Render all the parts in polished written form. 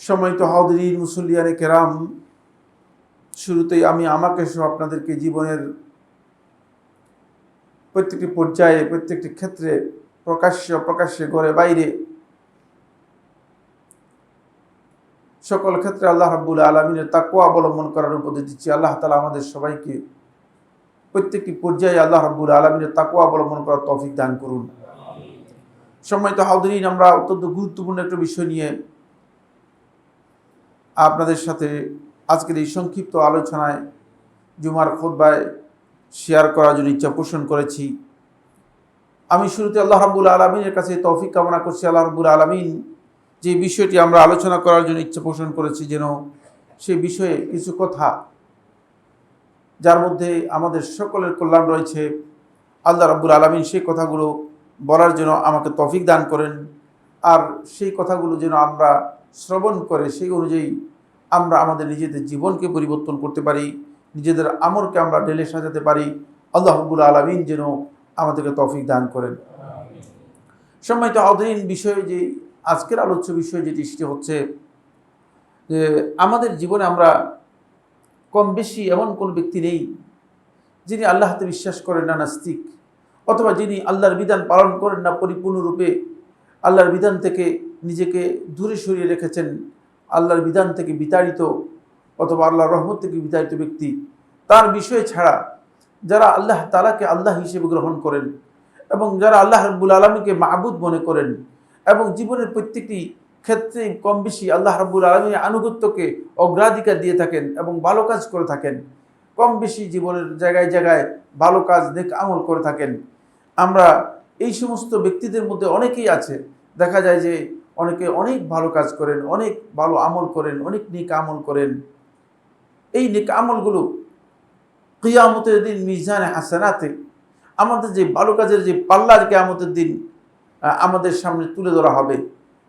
সম্মানিত হাজিরিন মুসল্লিয়ানে কেরাম, শুরুতেই আমি আমাকে সহ আপনাদেরকে জীবনের প্রত্যেকটি পর্যায়ে, প্রত্যেকটি ক্ষেত্রে, প্রকাশ্যে ঘরে বাইরে সকল ক্ষেত্রে আল্লাহ রাব্বুল আলামিনের তাকওয়া অবলম্বন করার উপদেশ দিচ্ছি। আল্লাহ তাআলা আমাদের সবাইকে প্রত্যেকটি পর্যায়ে আল্লাহ রাব্বুল আলামিনের তাকওয়া অবলম্বন করার তৌফিক দান করুন। সম্মানিত হাজিরিন, আমরা অত্যন্ত গুরুত্বপূর্ণ একটা বিষয় নিয়ে আপনাদের সাথে আজকের এই সংক্ষিপ্ত আলোচনায় জুমার খুতবায় শেয়ার করার জন্য ইচ্ছা পোষণ করেছি। আমি শুরুতে আল্লাহ রাব্বুল আলামিনের কাছে তৌফিক কামনা করছি। আল্লাহ রাব্বুল আলামিন যে বিষয়টি আমরা আলোচনা করার জন্য ইচ্ছা পোষণ করেছি, যেন সেই বিষয়ে কিছু কথা যার মধ্যে আমাদের সকলের কল্যাণ রয়েছে, আল্লাহ রাব্বুল আলামিন সেই কথাগুলো বলার জন্য আমাকে তৌফিক দান করেন। আর সেই কথাগুলো যেন আমরা শ্রবণ করে সেই অনুযায়ী আমরা আমাদের নিজেদের জীবনকে পরিবর্তন করতে পারি, নিজেদের আমলকে আমরা ঢেলে সাজাতে পারি। আল্লাহ রাব্বুল আলামিন যেন আমাদেরকে তৌফিক দান করেন। সম্মানিত হাজিরিন, বিষয়ে যে আজকের আলোচ্য বিষয় যেটি সেটি হচ্ছে যে আমাদের জীবনে আমরা কম বেশি এমন কোন ব্যক্তি নেই যিনি আল্লাহতে বিশ্বাস করেন না, নাস্তিক, অথবা যিনি আল্লাহর বিধান পালন করেন না পরিপূর্ণরূপে, আল্লাহর বিধান থেকে নিজেকে দূরে সরিয়ে রেখেছেন, আল্লাহর বিধান থেকে বিতাড়িত অথবা আল্লাহর রহমত থেকে বিতাড়িত ব্যক্তি। তার বিষয় ছাড়া যারা আল্লাহ তাআলাকে আল্লাহ হিসেবে গ্রহণ করেন এবং যারা আল্লাহ রাব্বুল আলামিনকে মাবুদ মনে করেন এবং জীবনের প্রত্যেকটি ক্ষেত্রে কম বেশি আল্লাহ রাব্বুল আলামিনের আনুগত্যকে অগ্রাধিকার দিয়ে থাকেন এবং ভালো কাজ করে থাকেন, কম বেশি জীবনের জায়গায় জায়গায় ভালো কাজ, নেক আমল করে থাকেন। আমরা এই সমস্ত ব্যক্তিদের মধ্যে অনেকেই আছে, দেখা যায় যে অনেকে অনেক ভালো কাজ করেন, অনেক ভালো আমল করেন, অনেক নেক আমল করেন। এই নেক আমলগুলো কিয়ামতের দিন মিজানে হাসানাতে আমাদের যে ভালো কাজের যে পাল্লার কিয়ামতের দিন আমাদের সামনে তুলে ধরা হবে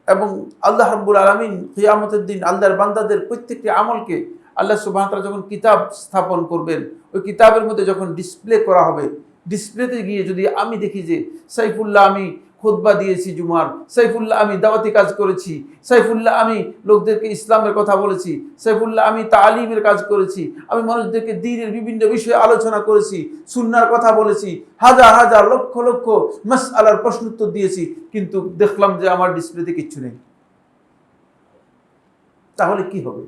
এবং আল্লাহ রাব্বুল আলামিন কিয়ামতের দিন আল্লাহর বান্দাদের প্রত্যেকটি আমলকে আল্লাহ সুবহানাহু ওয়া তাআলা যখন কিতাব স্থাপন করবেন, ওই কিতাবের মধ্যে যখন ডিসপ্লে করা হবে, ডিসপ্লেতে গিয়ে যদি আমি দেখি যে সাইফুল্লাহ আমি খুতবা দিয়েছি জুমার, সাইফুল্লাহ আমি দাওয়াতি কাজ করেছি, সাইফুল্লাহ আমি লোকদেরকে ইসলামের কথা বলেছি, সাইফুল্লাহ আমি তালিমের কাজ করেছি, আমি মানুষদেরকে দ্বীনের বিভিন্ন বিষয়ে আলোচনা করেছি, সুন্নাহর কথা বলেছি, হাজার হাজার লক্ষ লক্ষ মাসআলার প্রশ্নোত্তর দিয়েছি, কিন্তু দেখলাম যে আমার ডিসপ্লেতে কিচ্ছু নেই, তাহলে কি হবে?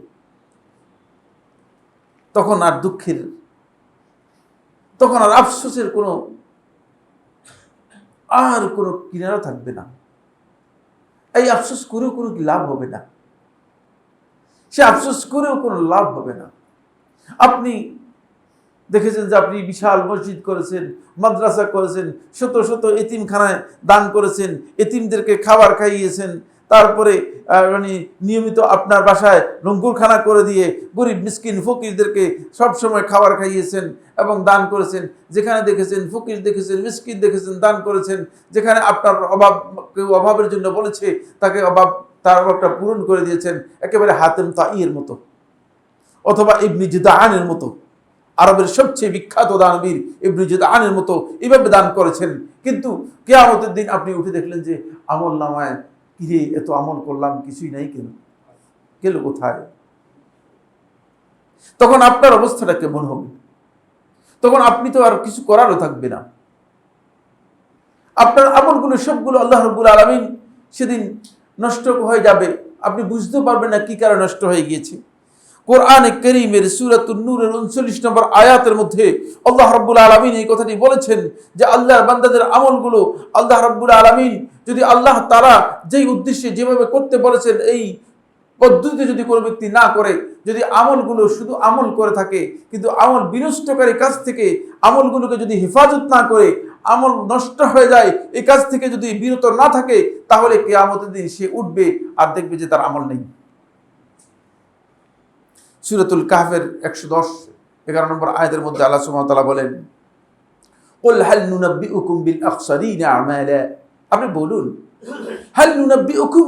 তখন আর দুঃখের, তখন আর আফসোসের কোনো কিনারা থাকবে না। এই আফসোস করেও কোনো লাভ হবে না, সে আফসোস করেও কোনো লাভ হবে না। আপনি দেখেছেন যে আপনি বিশাল মসজিদ করেছেন, মাদ্রাসা করেছেন, শত শত এতিমখানায় দান করেছেন, এতিমদেরকে খাবার খাইয়েছেন, তারপরে নিয়মিত আপনার বাসায় লঙ্গরখানা করে দিয়ে গরিব মিসকিন ফকিরদেরকে সবসময় খাবার খাইয়েছেন এবং দান করেছেন। যেখানে দেখেছেন ফকির দেখেছেন, মিসকিন দেখেছেন, দান করেছেন। যেখানে আপনার অভাব, কেউ অভাবের জন্য বলেছে, তাকে তার অভাবটা পূরণ করে দিয়েছেন, একেবারে হাতেম তাইয়ের মতো অথবা ইবনে জুদআনের মতো, আরবের সবচেয়ে বিখ্যাত দানবীর ইবনে জুদআনের মতো এইভাবে দান করেছেন। কিন্তু কিয়ামতের দিন আপনি উঠে দেখলেন যে আমল নামায় কিরে এত আমল করলাম, কিছুই নাই, গেল কোথায়? তখন আপনার অবস্থাটা কেমন হবে? তখন আপনি তো আর কিছু করারও থাকবে না। আপনার আমলগুলো সবগুলো আল্লাহ রাব্বুল আলামিন সেদিন নষ্ট হয়ে যাবে, আপনি বুঝতে পারবেন না কি কারণে নষ্ট হয়ে গিয়েছে। কোরআনে কারীমের সূরাতুন নূরের 39 নম্বর আয়াতের মধ্যে আল্লাহ রাব্বুল আলামিন এই কথাটি বলেছেন যে আল্লাহর বান্দাদের আমলগুলো আল্লাহ রাব্বুল আলামিন যদি আল্লাহ তাআলা যেই উদ্দেশ্যে যেভাবে করতে বলেছেন এই পদ্ধতিতে যদি কোনো ব্যক্তি না করে, যদি আমলগুলো শুধু আমল করে থাকে কিন্তু আমল বিনষ্টকারী কাজ থেকে আমলগুলোকে যদি হেফাজত না করে, আমল নষ্ট হয়ে যায়, এই কাজ থেকে যদি বিরত না থাকে, তাহলে কিয়ামতের দিন সে উঠবে আর দেখবে যে তার আমল নেই। সূরাতুল কাহফের 111 নম্বর আয়াতের মধ্যে আল্লাহ সুবহানাহু ওয়া তাআলা বলেন, কুল হাল নুনাব্বিউকুম বিল আখসারিনা আমালা, আপনি বলুন, হাল নুনাব্বিউকুম,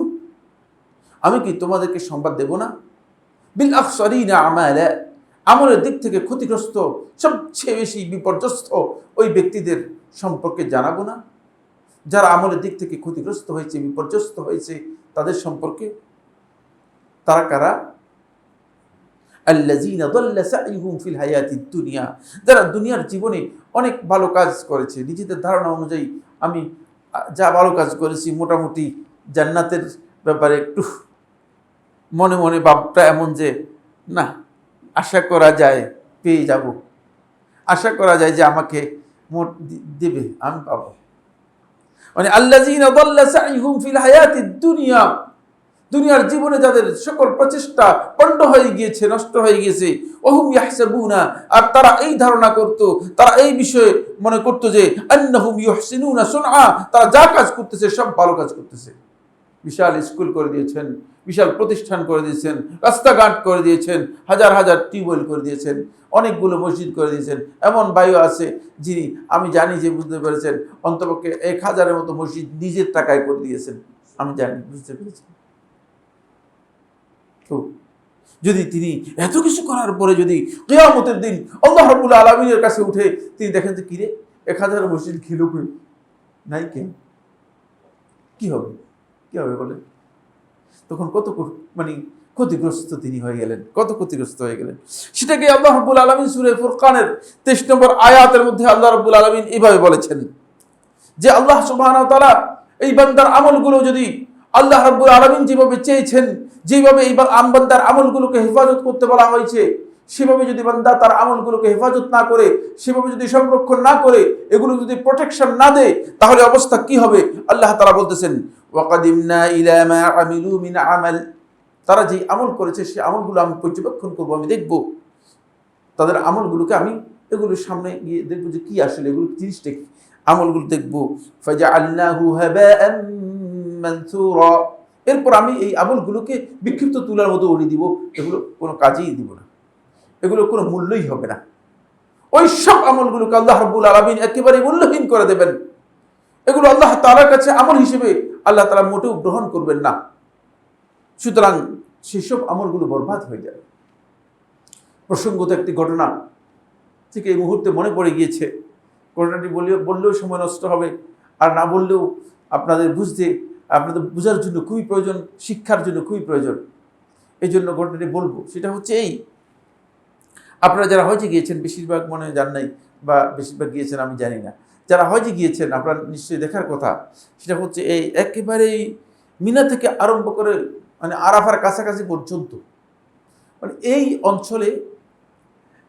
আমি কি তোমাদেরকে সংবাদ দেব না, বিল আখসারিনা আমালা, আমলের দিক থেকে ক্ষতিগ্রস্ত, সবচেয়ে বেশি বিপর্যস্ত ওই ব্যক্তিদের সম্পর্কে জানাবো না? যারা আমলের দিক থেকে ক্ষতিগ্রস্ত হয়েছে, বিপর্যস্ত হয়েছে, তাদের সম্পর্কে। তারা কারা? আল্লাযীনা দাল্লা সাইহুম ফিল হায়াতিদ দুনিয়া, যারা দুনিয়ার জীবনে অনেক ভালো কাজ করেছে, নিজেদের ধারণা অনুযায়ী আমি যা ভালো কাজ করেছি মোটামুটি জান্নাতের ব্যাপারে একটু মনে মনে ভাবটা এমন যে না, আশা করা যায় পেয়ে যাব, আশা করা যায় যে আমাকে মোট দেবে, আমি পাবো। মানে আল্লাযীনা দাল্লা সাইহুম ফিল হায়াতিদ দুনিয়া, দুনিয়ার জীবনে যাদের সকল প্রচেষ্টা পণ্ড হয়ে গিয়েছে, নষ্ট হয়ে গিয়েছে, ওহুম ইয়াহসাবুনা, আর তারা এই ধারণা করত, তারা এই বিষয়ে মনে করত যে আন্নাহুম ইউহসিনুনা সুনআ, তারা যা কাজ করতেছে সব ভালো কাজ করতেছে। বিশাল স্কুল করে দিয়েছেন, বিশাল প্রতিষ্ঠান করে দিয়েছেন, রাস্তাঘাট করে দিয়েছেন, হাজার হাজার টিউবওয়েল করে দিয়েছেন, অনেকগুলো মসজিদ করে দিয়েছেন। এমন ভাইও আছে যিনি, আমি জানি যে বুঝতে পেরেছেন, অন্তপক্ষে 1000-এর মতো মসজিদ নিজের টাকায় করে দিয়েছেন, আমি জানি, বুঝতে পেরেছি। তো যদি তিনি এত কিছু করার পরে যদি কিয়ামতের দিন আল্লাহ রাব্বুল আলামিনের কাছে উঠে তিনি দেখেন যে কিরে 1000 মসজিদ খিলো কই নাই, কেন কি হবে, কি হবে বলে? তখন কত মানে ক্ষতিগ্রস্ত তিনি হয়ে গেলেন, কত ক্ষতিগ্রস্ত হয়ে গেলেন। সেটাকে আল্লাহ রাব্বুল আলামিন সূরা ফুরকানের 23 নম্বর আয়াতের মধ্যে আল্লাহ রাব্বুল আলামিন এইভাবে বলেছেন যে আল্লাহ সুবহানাহু ওয়া তাআলা এই বান্দার আমলগুলো যদি আল্লাহ রাব্বুল আলামিন যেভাবে চেয়েছেন, যেভাবে এই বান্দার আমলগুলোকে হেফাজত করতে বলা হয়েছে, সেভাবে যদি বান্দা তার আমলগুলোকে হেফাজত না করে, সেভাবে যদি সংরক্ষণ না করে, এগুলো যদি প্রোটেকশন না দেয়, তাহলে অবস্থা কি হবে? আল্লাহ তাআলা বলতেছেন ওয়াকাদিমনা ইলা মা আমিলু মিন আমাল, তারা যে আমল করেছে সেই আমলগুলো আমি পর্যবেক্ষণ করব, আমি দেখব তাদের আমলগুলোকে, আমি এগুলোর সামনে গিয়ে দেখব যে কি আসলে এগুলো জিনিসটা কি, আমলগুলো দেখব। ফাজআলনাহু হাবাআন মানসুরা, এরপর আমি এই আমলগুলোকে বিক্ষিপ্ত তুলার মতো উড়িয়ে দিব, এগুলো কোনো কাজেই দিব না, এগুলো কোনো মূল্যই হবে না। ওই সব আমলগুলোকে আল্লাহ রাব্বুল আলামিন একেবারে মূল্যহীন করে দেবেন, এগুলো আল্লাহ তাআলার কাছে আমল হিসেবে আল্লাহ তাআলা মোটেও গ্রহণ করবেন না। সুতরাং সেসব আমলগুলো বরবাদ হয়ে যাবে। প্রসঙ্গত একটি ঘটনা থেকে এই মুহূর্তে মনে পড়ে গিয়েছে, ঘটনাটি বললেও সময় নষ্ট হবে, আর না বললেও আপনাদের বোঝার জন্য খুবই প্রয়োজন, শিক্ষার জন্য খুবই প্রয়োজন, এই জন্য ঘটনাটি বলবো। সেটা হচ্ছে এই, আপনারা যারা হজে গিয়েছেন, বেশিরভাগ মনে যান নাই বা বেশিরভাগ গিয়েছেন আমি জানি না, যারা হজে গিয়েছেন আপনারা নিশ্চয়ই দেখার কথা। সেটা হচ্ছে এই একেবারেই মিনা থেকে আরম্ভ করে মানে আরাফার কাছাকাছি পর্যন্ত, মানে এই অঞ্চলে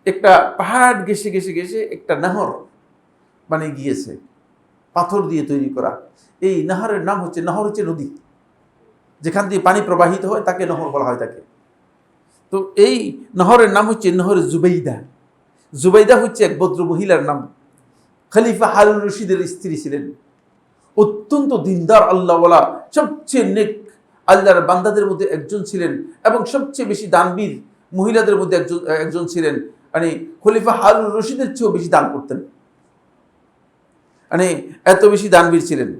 একটা পাহাড় ঘেসে ঘেসে ঘেসে একটা নহর মানে গিয়েছে, পাথর দিয়ে তৈরি করা। এই নহরের নাম হচ্ছে, নহর হচ্ছে নদী, যেখান দিয়ে পানি প্রবাহিত হয় তাকে নহর বলা হয় তাকে। তো এই নহরের নাম হচ্ছে নহর জুবাইদা। জুবাইদা হচ্ছে এক ভদ্র মহিলার নাম, খলিফা হারুন রশিদের স্ত্রী ছিলেন, অত্যন্ত দিনদার আল্লাহওয়ালা, সবচেয়ে নেক আল্লাহর বান্দাদের মধ্যে একজন ছিলেন, এবং সবচেয়ে বেশি দানবীর মহিলাদের মধ্যে একজন ছিলেন। মানে খলিফা হারুন রশিদের চেয়েও বেশি দান করতেন, মানে এত বেশি দানবীর ছিলেন।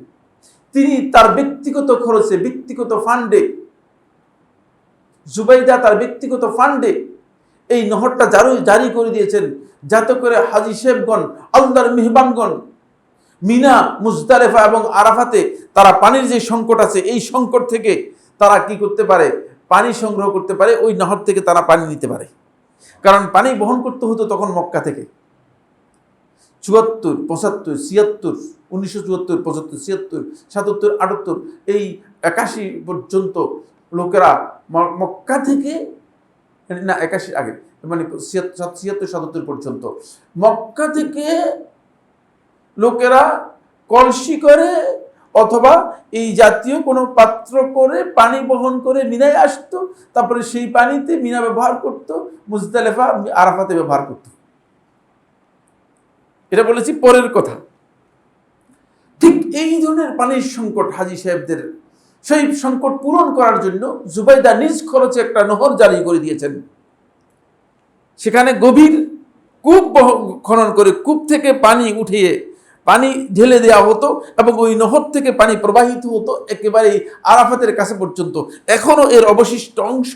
তিনি তার ব্যক্তিগত খরচে, ব্যক্তিগত ফান্ডে, জুবাইদা তার ব্যক্তিগত ফান্ডে এই নহরটা জারি করে দিয়েছেন, যাতে করে হাজী সাহেবগণ, আল্লাহর মেহমানগণ মিনা, মুজদালিফা এবং আরাফাতে তারা পানির যে সংকট আছে, এই সংকট থেকে তারা কি করতে পারে, পানি সংগ্রহ করতে পারে, ওই নহর থেকে তারা পানি নিতে পারে। কারণ পানি বহন করতে হতো তখন মক্কা থেকে। 74, 75, 76, 1974, 75, 76, 77, 78, এই 81 পর্যন্ত লোকেরা মক্কা থেকে, না 81 আগে, মানে 76, 77 পর্যন্ত মক্কা থেকে লোকেরা কলসি করে অথবা এই জাতীয় কোনো পাত্র করে পানি বহন করে মিনায় আসতো, তারপরে সেই পানিতে মিনা ব্যবহার করত, মুজদালিফা আরাফাতে ব্যবহার করত। এটা বলেছি পরের কথা। ঠিক এই ধরনের পানির সংকট হাজী সাহেবদের, সেই সংকট পূরণ করার জন্য জুবাইদা নিজ খরচে একটা নহর জারি করে দিয়েছেন। সেখানে গভীর কূপ খনন করে কূপ থেকে পানি উঠিয়ে পানি ঢেলে দেওয়া হতো, এবং ওই নহর থেকে পানি প্রবাহিত হতো একেবারে আরাফাতের কাছে পর্যন্ত। এখনো এর অবশিষ্ট অংশ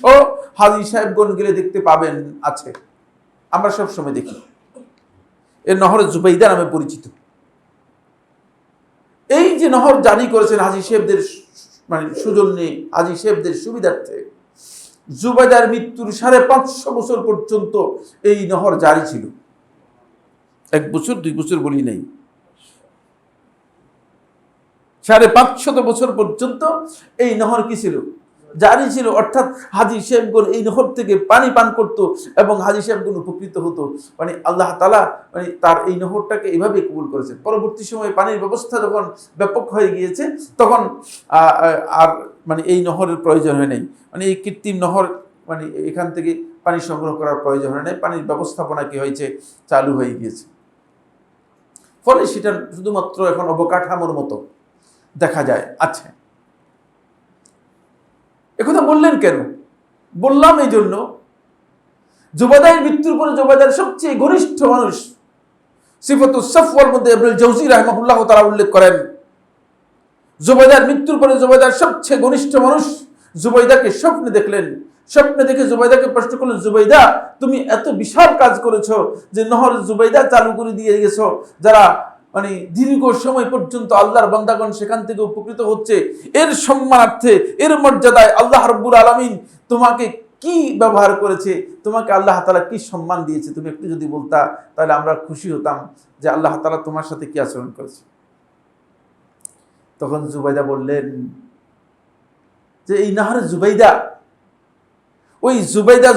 হাজী সাহেবগণ গেলে দেখতে পাবেন আছে, আমরা সব সময় দেখি। এর নহর জুবাইদা নামে পরিচিত। এই যে নহর জারি করেছেন হাজী সাহেবদের মানে সৌজন্যে, হাজী সাহেবদের সুবিধার্থে, জুবাইদার মৃত্যুর 550 বছর পর্যন্ত এই নহর জারি ছিল। 1 বছর 2 বছর বলি নাই, 550 বছর পর্যন্ত এই নহর কি ছিল? জারি ছিল। অর্থাৎ হাজী সাহেবগণ এই নহর থেকে পানি পান করত এবং হাজী সাহেবগণ উপকৃত হতো। মানে আল্লাহ তাআলা মানে তার এই নহরটাকে এইভাবে কবুল করেছেন। পরবর্তী সময়ে পানির ব্যবস্থা যখন ব্যাপক হয়ে গিয়েছে তখন আর মানে এই নহরের প্রয়োজন হয় নাই। মানে এই কৃত্রিম নহর মানে এখান থেকে পানি সংগ্রহ করার প্রয়োজন হয় নাই। পানির ব্যবস্থাপনা কি হয়েছে? চালু হয়ে গিয়েছে। ফলে সেটা শুধুমাত্র এখন অবকাঠামোর মতো দেখা যায়। আচ্ছা, একথা বললেন কেন? বললাম এই জন্য, জুবাইদার মৃত্যুর পরে জুবাইদার সবচেয়ে ঘনিষ্ঠ মানুষ সিফাতুস সাফওয়ার মধ্যে ইবনুল জাওজি রাহিমাহুল্লাহ তাআলা উল্লেখ করেন, জুবাইদার মৃত্যুর পরে জুবাইদার সবচেয়ে ঘনিষ্ঠ মানুষ জুবাইদাকে স্বপ্নে দেখলেন। স্বপ্নে দেখে জুবাইদাকে প্রশ্ন করলেন, জুবাইদা তুমি এত বিশাল কাজ করেছো যে নহর জুবাইদা চালু করে দিয়ে গেছো, যারা মানে দীর্ঘ সময় পর্যন্ত আল্লাহর বান্দাগণ সেখান থেকে উপকৃত হচ্ছে, এর সম্মানার্থে এর মর্যাদায় আল্লাহ রাব্বুল আলামিন তোমাকে কি ব্যবহার করেছে, তোমাকে আল্লাহ তাআলা কি সম্মান দিয়েছে, তুমি একটু যদি বলতা তাহলে আমরা খুশি হতাম যে আল্লাহ তাআলা তোমার সাথে কি আচরণ করেছে। তখন জুবাইদা বললেন যে এই নাহর জুবাইদা, ওই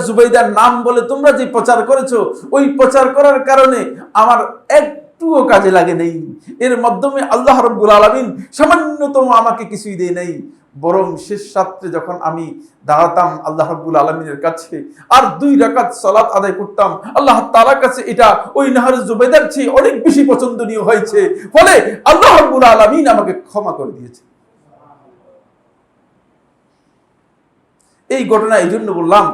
জুবাইদার নাম বলে তোমরা যে প্রচার করেছো, ওই প্রচার করার কারণে আমার একটুও কাজে লাগে নেই। এর মাধ্যমে আল্লাহ রাব্বুল আলামিন সামান্যতম আমাকে কিছুই দেয় নাই, বরং শেষ রাত্রে যখন আমি দাঁড়াতাম আল্লাহ রাব্বুল আলামিনের কাছে আর 2 রাকাত সালাত আদায় করতাম, আল্লাহ তাআলার কাছে এটা ওই নাহর জুবাইদার চেয়ে অনেক বেশি পছন্দনীয় হয়েছে। ফলে আল্লাহ রাব্বুল আলামিন আমাকে ক্ষমা করে দিয়েছে। এই ঘটনা এই জন্য বললাম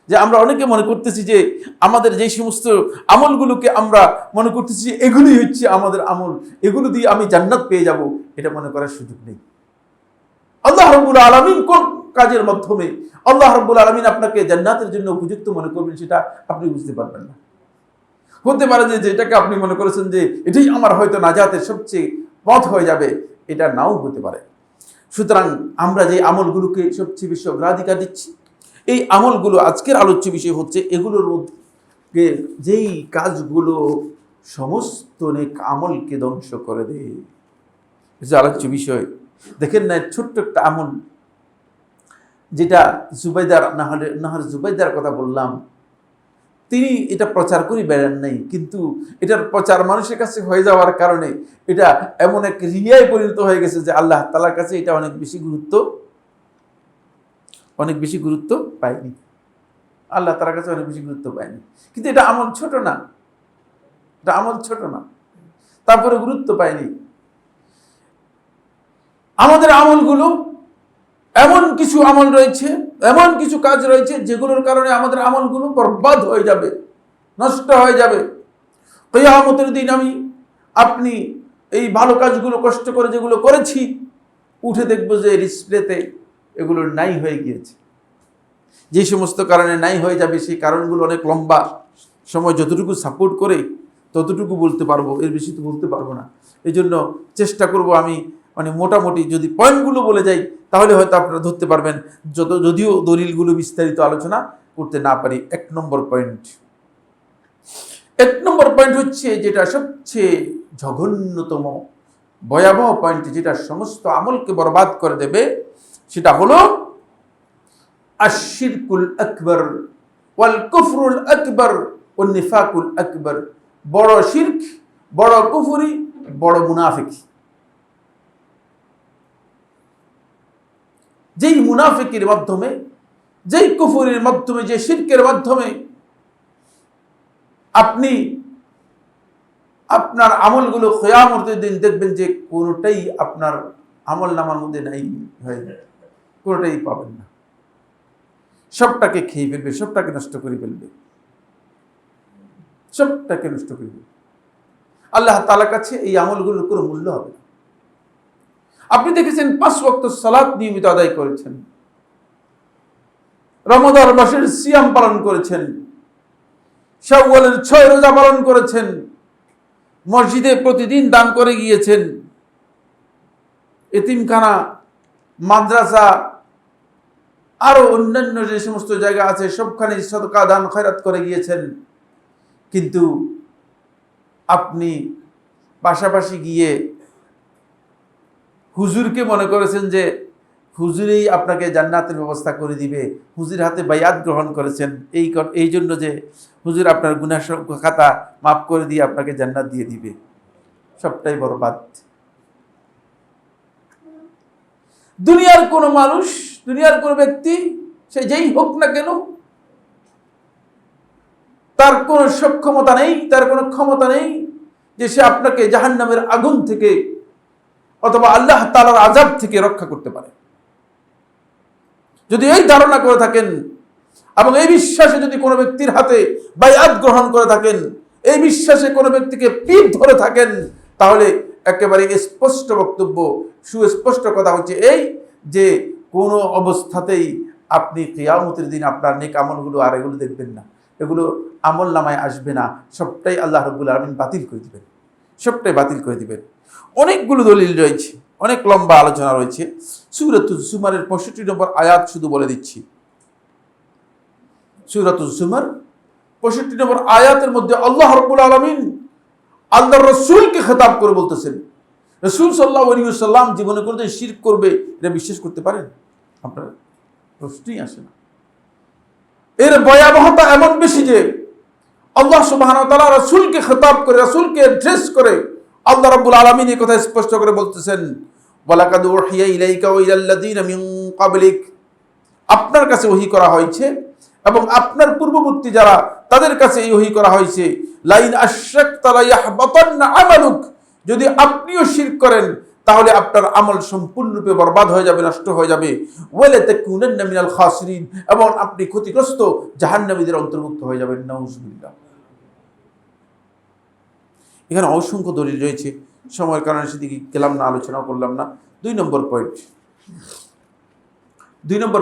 যে আমরা অনেকে মনে করতেছি যে আমাদের যে সমস্ত আমলগুলোকে আমরা মনে করতেছি এগুলোই হচ্ছে আমাদের আমল, এগুলো দিয়ে আমি জান্নাত পেয়ে যাব, এটা মনে করার সুযোগ নেই। আল্লাহ রাব্বুল আলামিন কোন কাজের মাধ্যমে আল্লাহ রাব্বুল আলামিন আপনাকে জান্নাতের জন্য উপযুক্ত মনে করবেন সেটা আপনি বুঝতে পারবেন না। হতে পারে যে যেটাকে আপনি মনে করেছেন যে এটাই আমার হয়তো নাজাতের সবচেয়ে পথ হয়ে যাবে, এটা নাও হতে পারে। সুতরাং আমরা যে আমলগুলোকে সবচেয়ে বেশি অগ্রাধিকার দিচ্ছি, এই আমলগুলো আজকের আলোচ্য বিষয় হচ্ছে এগুলোর মধ্যে যেই কাজগুলো সমস্ত নেক আমলকে ধ্বংস করে দেয়। যে আলোচ্য বিষয় দেখেন না, ছোট্ট একটা আমল যেটা নাহর জুবাইদার কথা বললাম, তিনি এটা প্রচার করে বেড়ান নাই, কিন্তু এটার প্রচার মানুষের কাছে হয়ে যাওয়ার কারণে এটা এমন এক রিয়ায় পরিণত হয়ে গেছে যে আল্লাহ তাআলার কাছে এটা অনেক বেশি গুরুত্ব পায়নি। আল্লাহ তাআলার কাছে অনেক বেশি গুরুত্ব পায়নি। কিন্তু এটা আমল ছোট না, তারপরে গুরুত্ব পায়নি। আমাদের আমলগুলো এমন কিছু আমল রয়েছে, এমন কিছু কাজ রয়েছে যেগুলোর কারণে আমাদের আমলগুলো বরবাদ হয়ে যাবে, নষ্ট হয়ে যাবে। কিয়ামতের দিন আপনি এই ভালো কাজগুলো কষ্ট করে যেগুলো করেছি উঠে দেখব যে ডিসপ্লেতে এগুলো নাই হয়ে গিয়েছে। যে সমস্ত কারণে নাই হয়ে যাবে সেই কারণগুলো অনেক লম্বা সময়, যতটুকু সাপোর্ট করে ততটুকু বলতে পারবো, এর বেশি তো বলতে পারবো না। এই জন্য চেষ্টা করব আমি মানে মোটামুটি যদি পয়েন্টগুলো বলে যাই তাহলে হয়তো আপনারা ধরতে পারবেন, যদিও দলিলগুলো বিস্তারিত আলোচনা করতে না পারি। 1 নম্বর পয়েন্ট হচ্ছে যেটা সবচেয়ে জঘন্যতম ভয়াবহ পয়েন্ট, যেটা সমস্ত আমলকে বরবাদ করে দেবে, সেটা হলো আশ-শিরকুল আকবার ওয়াল কুফরুল আকবার ওয়ান নিফাকুল আকবার। বড় শিরক, বড় কুফরি, বড় মুনাফিকি। যেই মুনাফিকের মাধ্যমে, যেই কুফরের মাধ্যমে, যে শিরকের মাধ্যমে আপনি আপনার আমলগুলো কিয়ামতের দিন দেখবেন যে কোনোটাই আপনার আমল নামার মধ্যে নাই হয়ে যাবে, কোনোটাই পাবেন না, সবটাকে খেয়ে ফেলবে, সবটাকে নষ্ট করে ফেলবে, সবটাকে নষ্ট করে ফেলবে। আল্লাহ তাআলার কাছে এই আমলগুলোর কোনো মূল্য হবে না। আপনি দেখেছেন 5 ওয়াক্ত সালাত নিয়মিত আদায় করেছেন, রমাদান মাসের সিয়াম পালন করেছেন, শাওয়ালের 6 রোজা পালন করেছেন, মসজিদে প্রতিদিন দান করে গিয়েছেন, এতিমখানা, মাদ্রাসা আরো অন্যান্য যে সমস্ত জায়গা আছে সবখানে সদকা দান খয়রাত করে গিয়েছেন, কিন্তু আপনি পাশাপাশি গিয়ে হুজুরকে মনে করেছেন যে হুজুরেই আপনাকে জান্নাতের ব্যবস্থা করে দিবে, হুজুর হাতে বায়াত গ্রহণ করেছেন এই জন্য যে হুজুর আপনার গুনাহ খাতা মাফ করে দিয়ে আপনাকে জান্নাত দিয়ে দিবে। সবটাই বরবাদ। দুনিয়ার কোনো মানুষ, দুনিয়ার কোনো ব্যক্তি, সে যেই হোক না কেন, তার কোনো সক্ষমতা নেই, তার কোনো ক্ষমতা নেই যে সে আপনাকে জাহান্নামের আগুন থেকে অথবা আল্লাহ তাআলার আযাব থেকে রক্ষা করতে পারে। যদি এই ধারণা করে থাকেন এবং এই বিশ্বাসে যদি কোনো ব্যক্তির হাতে বায়াত গ্রহণ করে থাকেন, এই বিশ্বাসে কোনো ব্যক্তিকে পিঠ ধরে থাকেন, তাহলে একেবারে স্পষ্ট বক্তব্য, সুস্পষ্ট কথা হচ্ছে এই যে কোনো অবস্থাতেই আপনি কিয়ামতের দিন আপনার নেক আমলগুলো আর এগুলো দেখবেন না, এগুলো আমল নামায় আসবে না, সবটাই আল্লাহ রাব্বুল আলামিন বাতিল করে দিবেন, সবটাই বাতিল করে দিবেন। অনেকগুলো দলিল রয়েছে, অনেক লম্বা আলোচনা রয়েছে। সূরাতুজ জুমারের 65 নম্বর আয়াত শুধু বলে দিচ্ছি। সূরাতুজ জুমার 65 নম্বর আয়াতের মধ্যে আল্লাহ রাব্বুল আলামিন আল্লাহর রাসূলকে খেতাব করে বলতেছেন, রাসূল সাল্লাল্লাহু আলাইহি ওয়াসাল্লাম জীবনে কোনোদিন শিরক করবে এটা বিশ্বাস করতে পারেন? আপনার প্রশ্নই আসে না। এর ভয়াবহতা এমন বেশি যে আল্লাহ সুবহানাহু ওয়া তাআলা রাসূলকে খেতাব করে, রাসূলকে অ্যাড্রেস করে আল্লাহ রাব্বুল আলামিন এই কথা স্পষ্ট করে বলতেছেন, ওয়ালাকাদ উহিয়া ইলাইকা ওয়া ইলাল্লাযীনা মিন ক্বাবলিক, আপনার কাছে ওহী করা হয়েছে এবং আপনার পূর্ববর্তী যারা তাদের কাছে এই ওহী করা হয়েছে, লাইন আশরাকতা লা ইয়াহবাতান্না আমালুক, যদি আপনিও শিরক করেন তাহলে আপনার আমল সম্পূর্ণরূপে বরবাদ হয়ে যাবে, নষ্ট হয়ে যাবে, ওয়ালা তাকুনান্না মিনাল খাসিরিন, এবং আপনি ক্ষতিগ্রস্ত জাহান্নামীদের অন্তর্ভুক্ত হয়ে যাবেন। নাউযুবিল্লাহ। এখানে অসংখ্য দলিল রয়েছে, সময়ের কারণে সেদিকে গেলাম না, আলোচনাও করলাম না। 2 নম্বর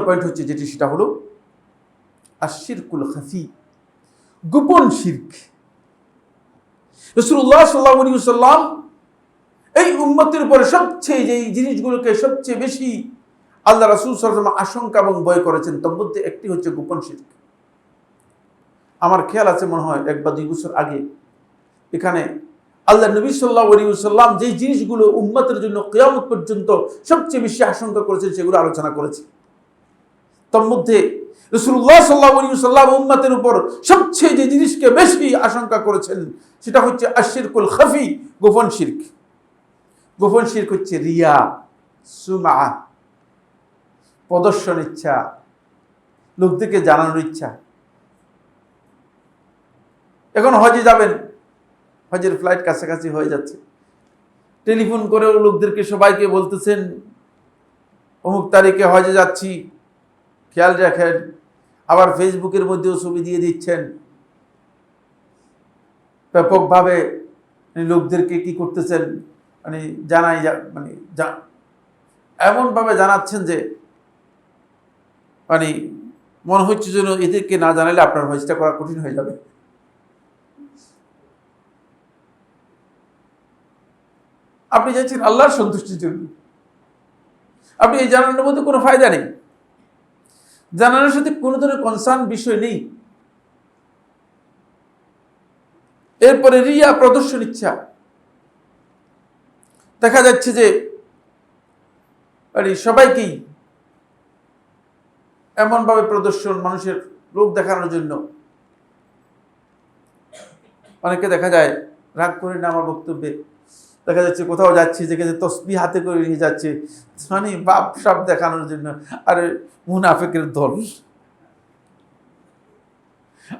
পয়েন্ট হচ্ছে যেটি, সেটা হলো আশিরকুল খাফি, গোপন শিরক। রাসূলুল্লাহ সাল্লাল্লাহু আলাইহি ওয়াসাল্লাম এই উম্মতের উপরে সবচেয়ে যে জিনিসগুলোকে সবচেয়ে বেশি আল্লাহ রাসূল সাল্লাল্লাহু আলাইহি ওয়াসাল্লাম আশঙ্কা এবং ভয় করেছেন, তার মধ্যে একটি হচ্ছে গোপন শিরক। আমার খেয়াল আছে, মনে হয় 1 বা 2 বছর আগে এখানে আল্লাহ নবী সাল্লাল্লাহু আলাইহি ওয়াসাল্লাম যে জিনিসগুলো উম্মতের জন্য কিয়ামত পর্যন্ত সবচেয়ে বেশি আশঙ্কা করেছেন সেগুলো আলোচনা করেছি। তার মধ্যে রাসূলুল্লাহ সাল্লাল্লাহু আলাইহি ওয়াসাল্লাম উম্মতের উপর সবচেয়ে যে জিনিসকে বেশি আশঙ্কা করেছেন সেটা হচ্ছে আশিরকুল খাফি, গোপন শিরক। গোপন শিরক হচ্ছে রিয়া, সুমআ, প্রদর্শন ইচ্ছা, লোকদেরকে জানানোর ইচ্ছা। এখন হজে যাবেন, হজের ফ্লাইট কাছাকাছি হয়ে যাচ্ছে, টেলিফোন করেও লোকদেরকে সবাইকে বলতেছেন অমুক তারিখে হজে যাচ্ছি, খেয়াল রাখেন। আবার ফেসবুকের মধ্যেও ছবি দিয়ে দিচ্ছেন, ব্যাপকভাবে লোকদেরকে কি করতেছেন, এমনভাবে জানাচ্ছেন যে মনে হচ্ছে যেন এদেরকে না জানালে আপনার হজটা করা কঠিন হয়ে যাবে। আপনি চাইছেন আল্লাহর সন্তুষ্টির জন্য, আপনি এই জানানোর মধ্যে কোনো ফায়দা নেই, জানানোর সাথে কোনো ধরনের কনসার্ন বিষয় নেই। এরপরে রিয়া, প্রদর্শন ইচ্ছা। দেখা যাচ্ছে যে সবাইকেই এমনভাবে প্রদর্শন, মানুষের লোক দেখানোর জন্য। অনেকে দেখা যায় রাগ করে না আমার বক্তব্যে, দেখা যাচ্ছে কোথাও যাচ্ছে যেখানে তসবিহ হাতে করে নিয়ে যাচ্ছে, বাপ সাপ দেখানোর জন্য। আরে মুনাফিকের দল,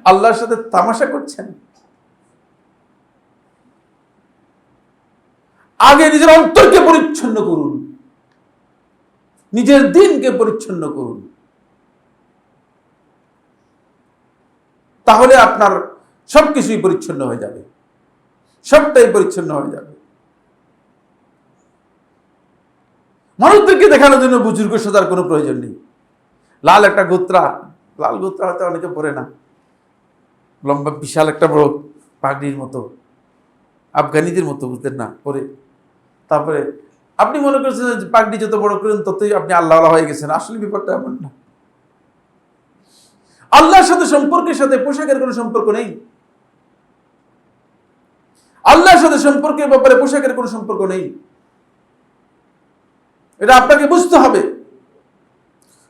আল্লাহর সাথে তামাশা করছেন। আগে নিজের অন্তরকে পরিচ্ছন্ন করুন, নিজের দিনকে পরিচ্ছন্ন করুন, তাহলে আপনার সবকিছুই পরিচ্ছন্ন হয়ে যাবে, সবটাই পরিচ্ছন্ন হয়ে যাবে। মানুষদেরকে দেখানোর জন্য বুজুর্গ সাজার কোনো প্রয়োজন নেই। লাল একটা গোত্রা, লাল গোত্রা হয়তো অনেকে পরে না, লম্বা বিশাল একটা বড় পাগড়ির মতো, আফগানিদের মতো, বুঝতেন না, পরে তারপরে আপনি মনে করছেন যে পাগড়ি যত বড় করেন ততই আপনি আল্লাহ হয়ে গেছেন। আসলে ব্যাপারটা এমন না। আল্লাহর সাথে সম্পর্কের সাথে পোশাকের কোনো সম্পর্ক নেই। আল্লাহর সাথে সম্পর্কের ব্যাপারে পোশাকের কোনো সম্পর্ক নেই, এটা আপনাকে বুঝতে হবে।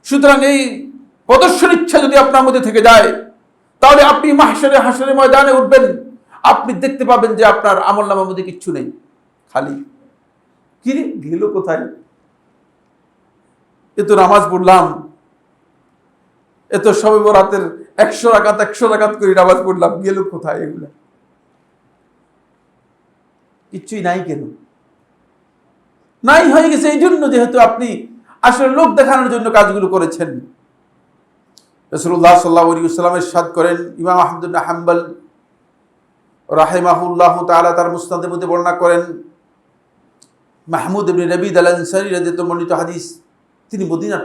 সুতরাং এই প্রদর্শন ইচ্ছা যদি আপনার মধ্যে থেকে যায়, তাহলে আপনি হাসরে ময়দানে উঠবেন, আপনি দেখতে পাবেন যে আপনার আমলনামার মধ্যে কিচ্ছু নেই, খালি। কি রে, গেল কোথায়? এত নামাজ পড়লাম, এত শবে বরাতের 100 রাকাত করে নামাজ পড়লাম, গেল কোথায় এগুলা? কিচ্ছুই নাই। কেন নাই? হয়ে গেছে এই জন্য, যেহেতু আপনি আসলে লোক দেখানোর জন্য কাজগুলো করেছেন। রাসূলুল্লাহ সাল্লাল্লাহু আলাইহি ওয়াসাল্লাম ইরশাদ করেন, ইমাম আহমদ ইবনে হাম্বল রাহিমাহুল্লাহ তাআলা তার মুসনাদের মধ্যে বর্ণনা করেন, মাহমুদ ইবনে নবী আল আনসারী রাদিয়াল্লাহু বর্ণিত হাদিস, তিনি মদিনার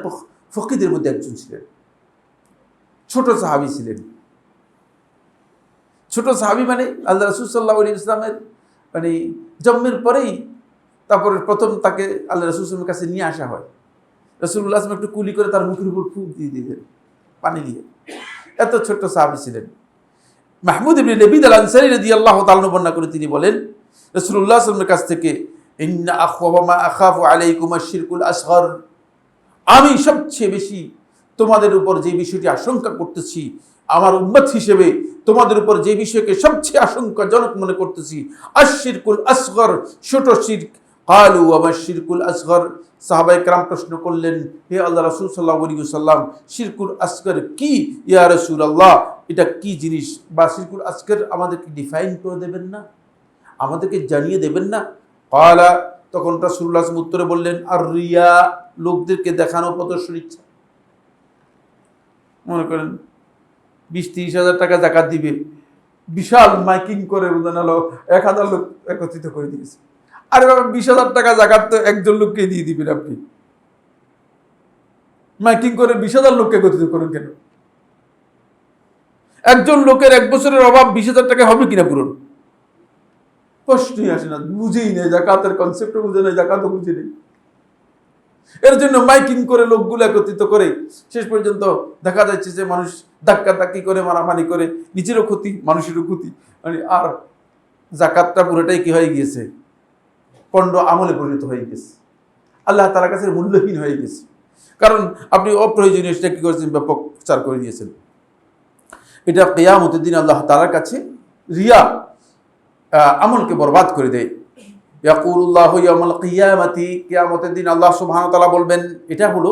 ফকিহদের মধ্যে একজন ছিলেন, ছোট সাহাবী ছিলেন। ছোট সাহাবী মানে আল্লাহ রাসূল সাল্লাল্লাহু আলাইহি ওয়াসাল্লামের মানে জন্মের পরেই তারপরে প্রথম তাকে আল্লাহ রাসূল সাল্লাল্লাহু আলাইহি ওয়াসাল্লামের কাছে নিয়ে আসা হয়। রাসূলুল্লাহ সাল্লাল্লাহু আলাইহি ওয়াসাল্লাম একটু কুলি করে তার মুখের উপর ফুঁক দিয়ে দিলেন, পানি দিয়ে। এত ছোট্ট সাহাবী ছিলেন। মাহমুদ ইবনে নবী আল আনসারী রাদিয়াল্লাহু তাআলা বর্ণনা করে তিনি বলেন, রাসূলুল্লাহ সাল্লাল্লাহু আলাইহি ওয়াসাল্লামের কাছ থেকে, ইন্না আখওয়াফা মা আখাফু আলাইকুম আশ-শিরকুল আসগর, আমি সবচেয়ে বেশি তোমাদের উপর যে বিষয়টি আশঙ্কা করতেছি, আমার উম্মত হিসেবে তোমাদের উপর যে বিষয়কে সবচেয়ে আশঙ্কাজনক মনে করতেছি, আশ-শিরকুল আসগর, ছোট শিরক। ক্বালু ওয়া মা-শিরকুল আসগর, সাহাবায়ে কেরাম প্রশ্ন করলেন, হে আল্লাহ রাসূল সাল্লাল্লাহু আলাইহি ওয়াসাল্লাম, শিরকুল আসগর কি ইয়া রাসূলুল্লাহ? এটা কি জিনিস? বা শিরকুল আসগর আমাদেরকে ডিফাইন করে দেবেন না, আমাদেরকে জানিয়ে দেবেন না? ক্বালা, তখন রাসূলুল্লাহ সাল্লাল্লাহু আলাইহি ওয়াসাল্লাম উত্তরে বললেন, আর রিয়া, লোকদেরকে দেখানো, প্রদর্শন ইচ্ছা। মনে করেন 20-30 হাজার টাকা যাকাত দিবে, বিশাল মাইকিং করে 1000 লোক একত্রিত করে দিয়েছে। আরে বাবা, 20,000 টাকা যাকাত তো একজন লোককে দিয়ে দিবেন আপনি, মাইকিং করে 20,000 লোককে একত্রিত করেন কেন? একজন লোকের 1 বছরের অভাব 20,000 টাকা হবে কিনা পূরণ? প্রশ্নই আসে না, বুঝেই নেই, যাকাতের কনসেপ্টও বুঝে নেই, জাকাতও বুঝে নেই। এর জন্য মাইকিং করে লোকগুলো একত্রিত করে শেষ পর্যন্ত দেখা যাচ্ছে যে মানুষ ধাক্কাধাক্কি করে, মারামারি করে, নিজেরও ক্ষতি, মানুষেরও ক্ষতি। মানে আর যাকাতটা পুরোটাই কি হয়ে গিয়েছে? পণ্ড আমলে পরিণত হয়ে গেছে, আল্লাহ তাআলার কাছে মূল্যহীন হয়ে গেছে। কারণ আপনি অপ্রয়োজনীয় সেটা কি করেছেন? ব্যাপক প্রচার করে দিয়েছেন। এটা কিয়ামতের দিন আল্লাহ তাআলার কাছে রিয়া আমলকে বরবাদ করে দেয়। ইয়াকুলুল্লাহু ইয়াউমাল কিয়ামাতি, কিয়ামতের দিন আল্লাহ সুবহানাহু ওয়া তাআলা বলবেন। এটা হলো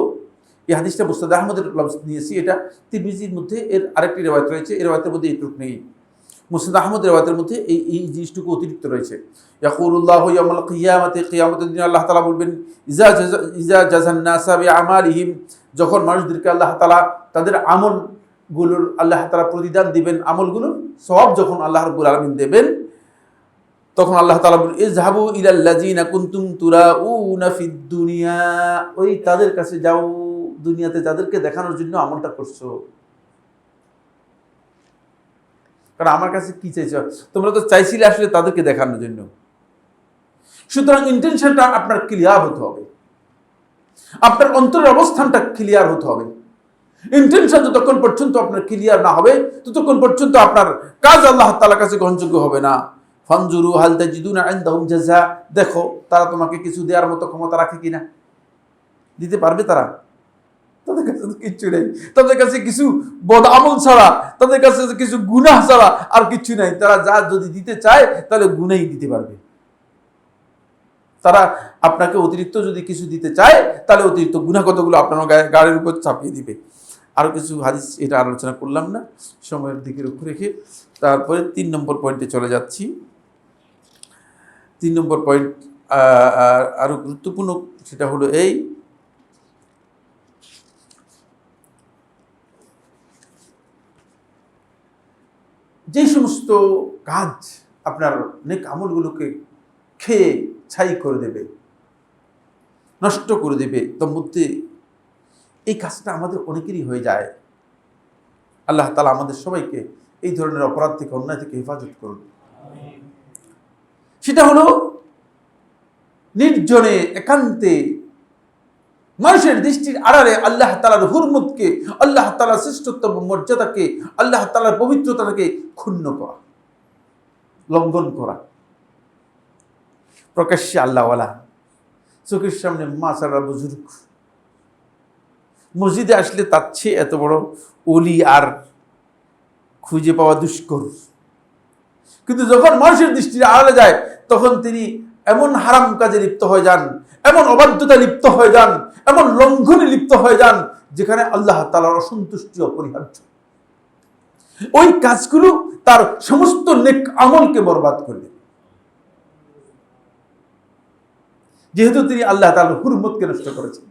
এই হাদিসটা মুসনাদ আহমদের লফজ নিয়েছি, এটা তিরমিজির মধ্যে এর আরেকটি রিওয়ায়াত রয়েছে, এই রিওয়ায়াতের মধ্যে এইটুক নেই। মুসনাদ আহমদের রিওয়ায়াতের মধ্যে এই জিনিসটুকু অতিরিক্ত রয়েছে। ইয়াকুলুল্লাহু ইয়াউমাল কিয়ামাতি, কিয়ামতের দিন আল্লাহ তাআলা বলবেন, ইজা জাযান নাসা বিআমালিহিম, যখন মানুষদেরকে আল্লাহ তাআলা তাদের আমলগুলোর আল্লাহ তাআলা প্রতিদান দিবেন, আমলগুলোর সওয়াব যখন আল্লাহ রাব্বুল আলামিন দেবেন, তখন আল্লাহ তাআলা বলেন, ইযহাবু ইলাল্লাযিনা কুনতুম তুরাউনা ফিদ দুনিয়া, ওই তাদের কাছে যাও, দুনিয়াতে যাদেরকে দেখানোর জন্য আমলটা করছো। কারণ আমার কাছে কি চাইছো? তোমরা তো চাইছিলে আসলে তাদেরকে দেখানোর জন্য। সুতরাং ইন্টেনশনটা আপনার ক্লিয়ার হতে হবে, আপনার অন্তরের অবস্থানটা ক্লিয়ার হতে হবে। ইন্টেনশন যতক্ষণ পর্যন্ত আপনার ক্লিয়ার না হবে, ততক্ষণ পর্যন্ত আপনার কাজ আল্লাহ তাআলার কাছে গ্রহণযোগ্য হবে না। ফানজুরু হাল তাজিদুনা ইনদাহুম জাযা, দেখো তারা তোমাকে কিছু দেওয়ার মতো ক্ষমতা রাখে কিনা, দিতে পারবে তারা? তাদের কাছে তো কিচ্ছু নেই, তাদের কাছে কিছু বদ আমল ছাড়া, তাদের কাছে কিছু গুনাহ ছাড়া আর কিচ্ছু নাই। তারা যা যদি দিতে চায় তাহলে গুনাহই দিতে পারবে। তারা আপনাকে অতিরিক্ত যদি কিছু দিতে চায় তাহলে অতিরিক্ত গুনাহ কতগুলো আপনার গাড়ির উপর চাপিয়ে দিবে। আরও কিছু হাদিস এটা আলোচনা করলাম না, সময়ের দিকে লক্ষ্য রেখে। তারপরে 3 নম্বর পয়েন্টে চলে যাচ্ছি। 3 নম্বর পয়েন্ট আরও গুরুত্বপূর্ণ, সেটা হলো এই, যে সমস্ত কাজ আপনার নেক আমলগুলোকে খেয়ে ছাই করে দেবে, নষ্ট করে দেবে, তার মধ্যে এই কাজটা আমাদের অনেকেরই হয়ে যায়। আল্লাহ তাআলা আমাদের সবাইকে এই ধরনের অপরাধ থেকে, অন্যায় থেকে হেফাজত করুন। সেটা হলো নির্জনে, একান্তে মানুষের দৃষ্টির আড়ালে আল্লাহ তাআলার হুরমতকে, আল্লাহ তাআলার শ্রেষ্ঠত্ব মর্যাদাকে, আল্লাহ তাআলার পবিত্রতাকে ক্ষুণ্ণ করা, লঙ্ঘন করা। প্রকাশ্যে আল্লাহওয়ালা, চোখের সামনে মাসারা বুজুর্গ, মসজিদে আসলে তার চেয়ে এত বড় ওলি আর খুঁজে পাওয়া দুষ্কর। কিন্তু যখন মানুষের দৃষ্টির আড়ালে যায় তখন তিনি এমন হারাম কাজে লিপ্ত হয়ে যান, এমন অবাধ্যতা লিপ্ত হয়ে যান, এমন লঙ্ঘনে লিপ্ত হয়ে যান যেখানে আল্লাহ তাআলার অসন্তুষ্টি অপরিহার্য। ওই কাজগুলো তার সমস্ত নেক আমলকে বরবাদ করলেন, যেহেতু তিনি আল্লাহ তাআলার হুরমতকে নষ্ট করেছেন।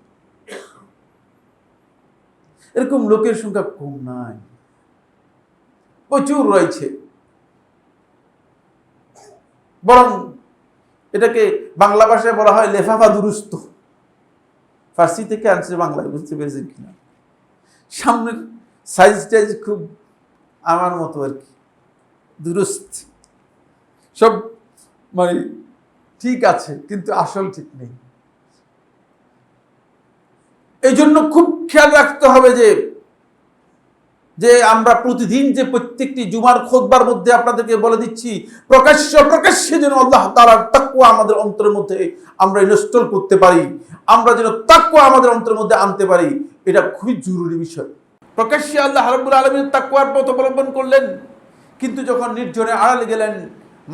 এরকম লোকের সংখ্যা কম নাই, প্রচুর রয়েছে। বরং এটাকে বাংলা ভাষায় বলা হয় লেফাফা দুরুস্ত। ফার্সি থেকে আনছে বাংলায়, বুঝতে পেরেছেন কিনা? সামনের সাইজ টাইজ খুব আমার মতো আর কি, দুরুস্ত সব, মানে ঠিক আছে কিন্তু আসল ঠিক নেই। এই জন্য খুব খেয়াল রাখতে হবে যে আমরা প্রতিদিন যে প্রত্যেকটি জুমার খুতবার মধ্যে আপনাদেরকে বলে দিচ্ছি, প্রকাশ্যে যেন আল্লাহ তাআলার তাকওয়া আমাদের অন্তরের মধ্যে আমরা ইনস্টল করতে পারি, আমরা যেন তাকওয়া আমাদের অন্তরের মধ্যে আনতে পারি, এটা খুবই জরুরি বিষয়। প্রকাশ্যে আল্লাহ রাব্বুল আলামিন তাকওয়ার পথ অবলম্বন করলেন, কিন্তু যখন নির্জনে আড়ালে গেলেন,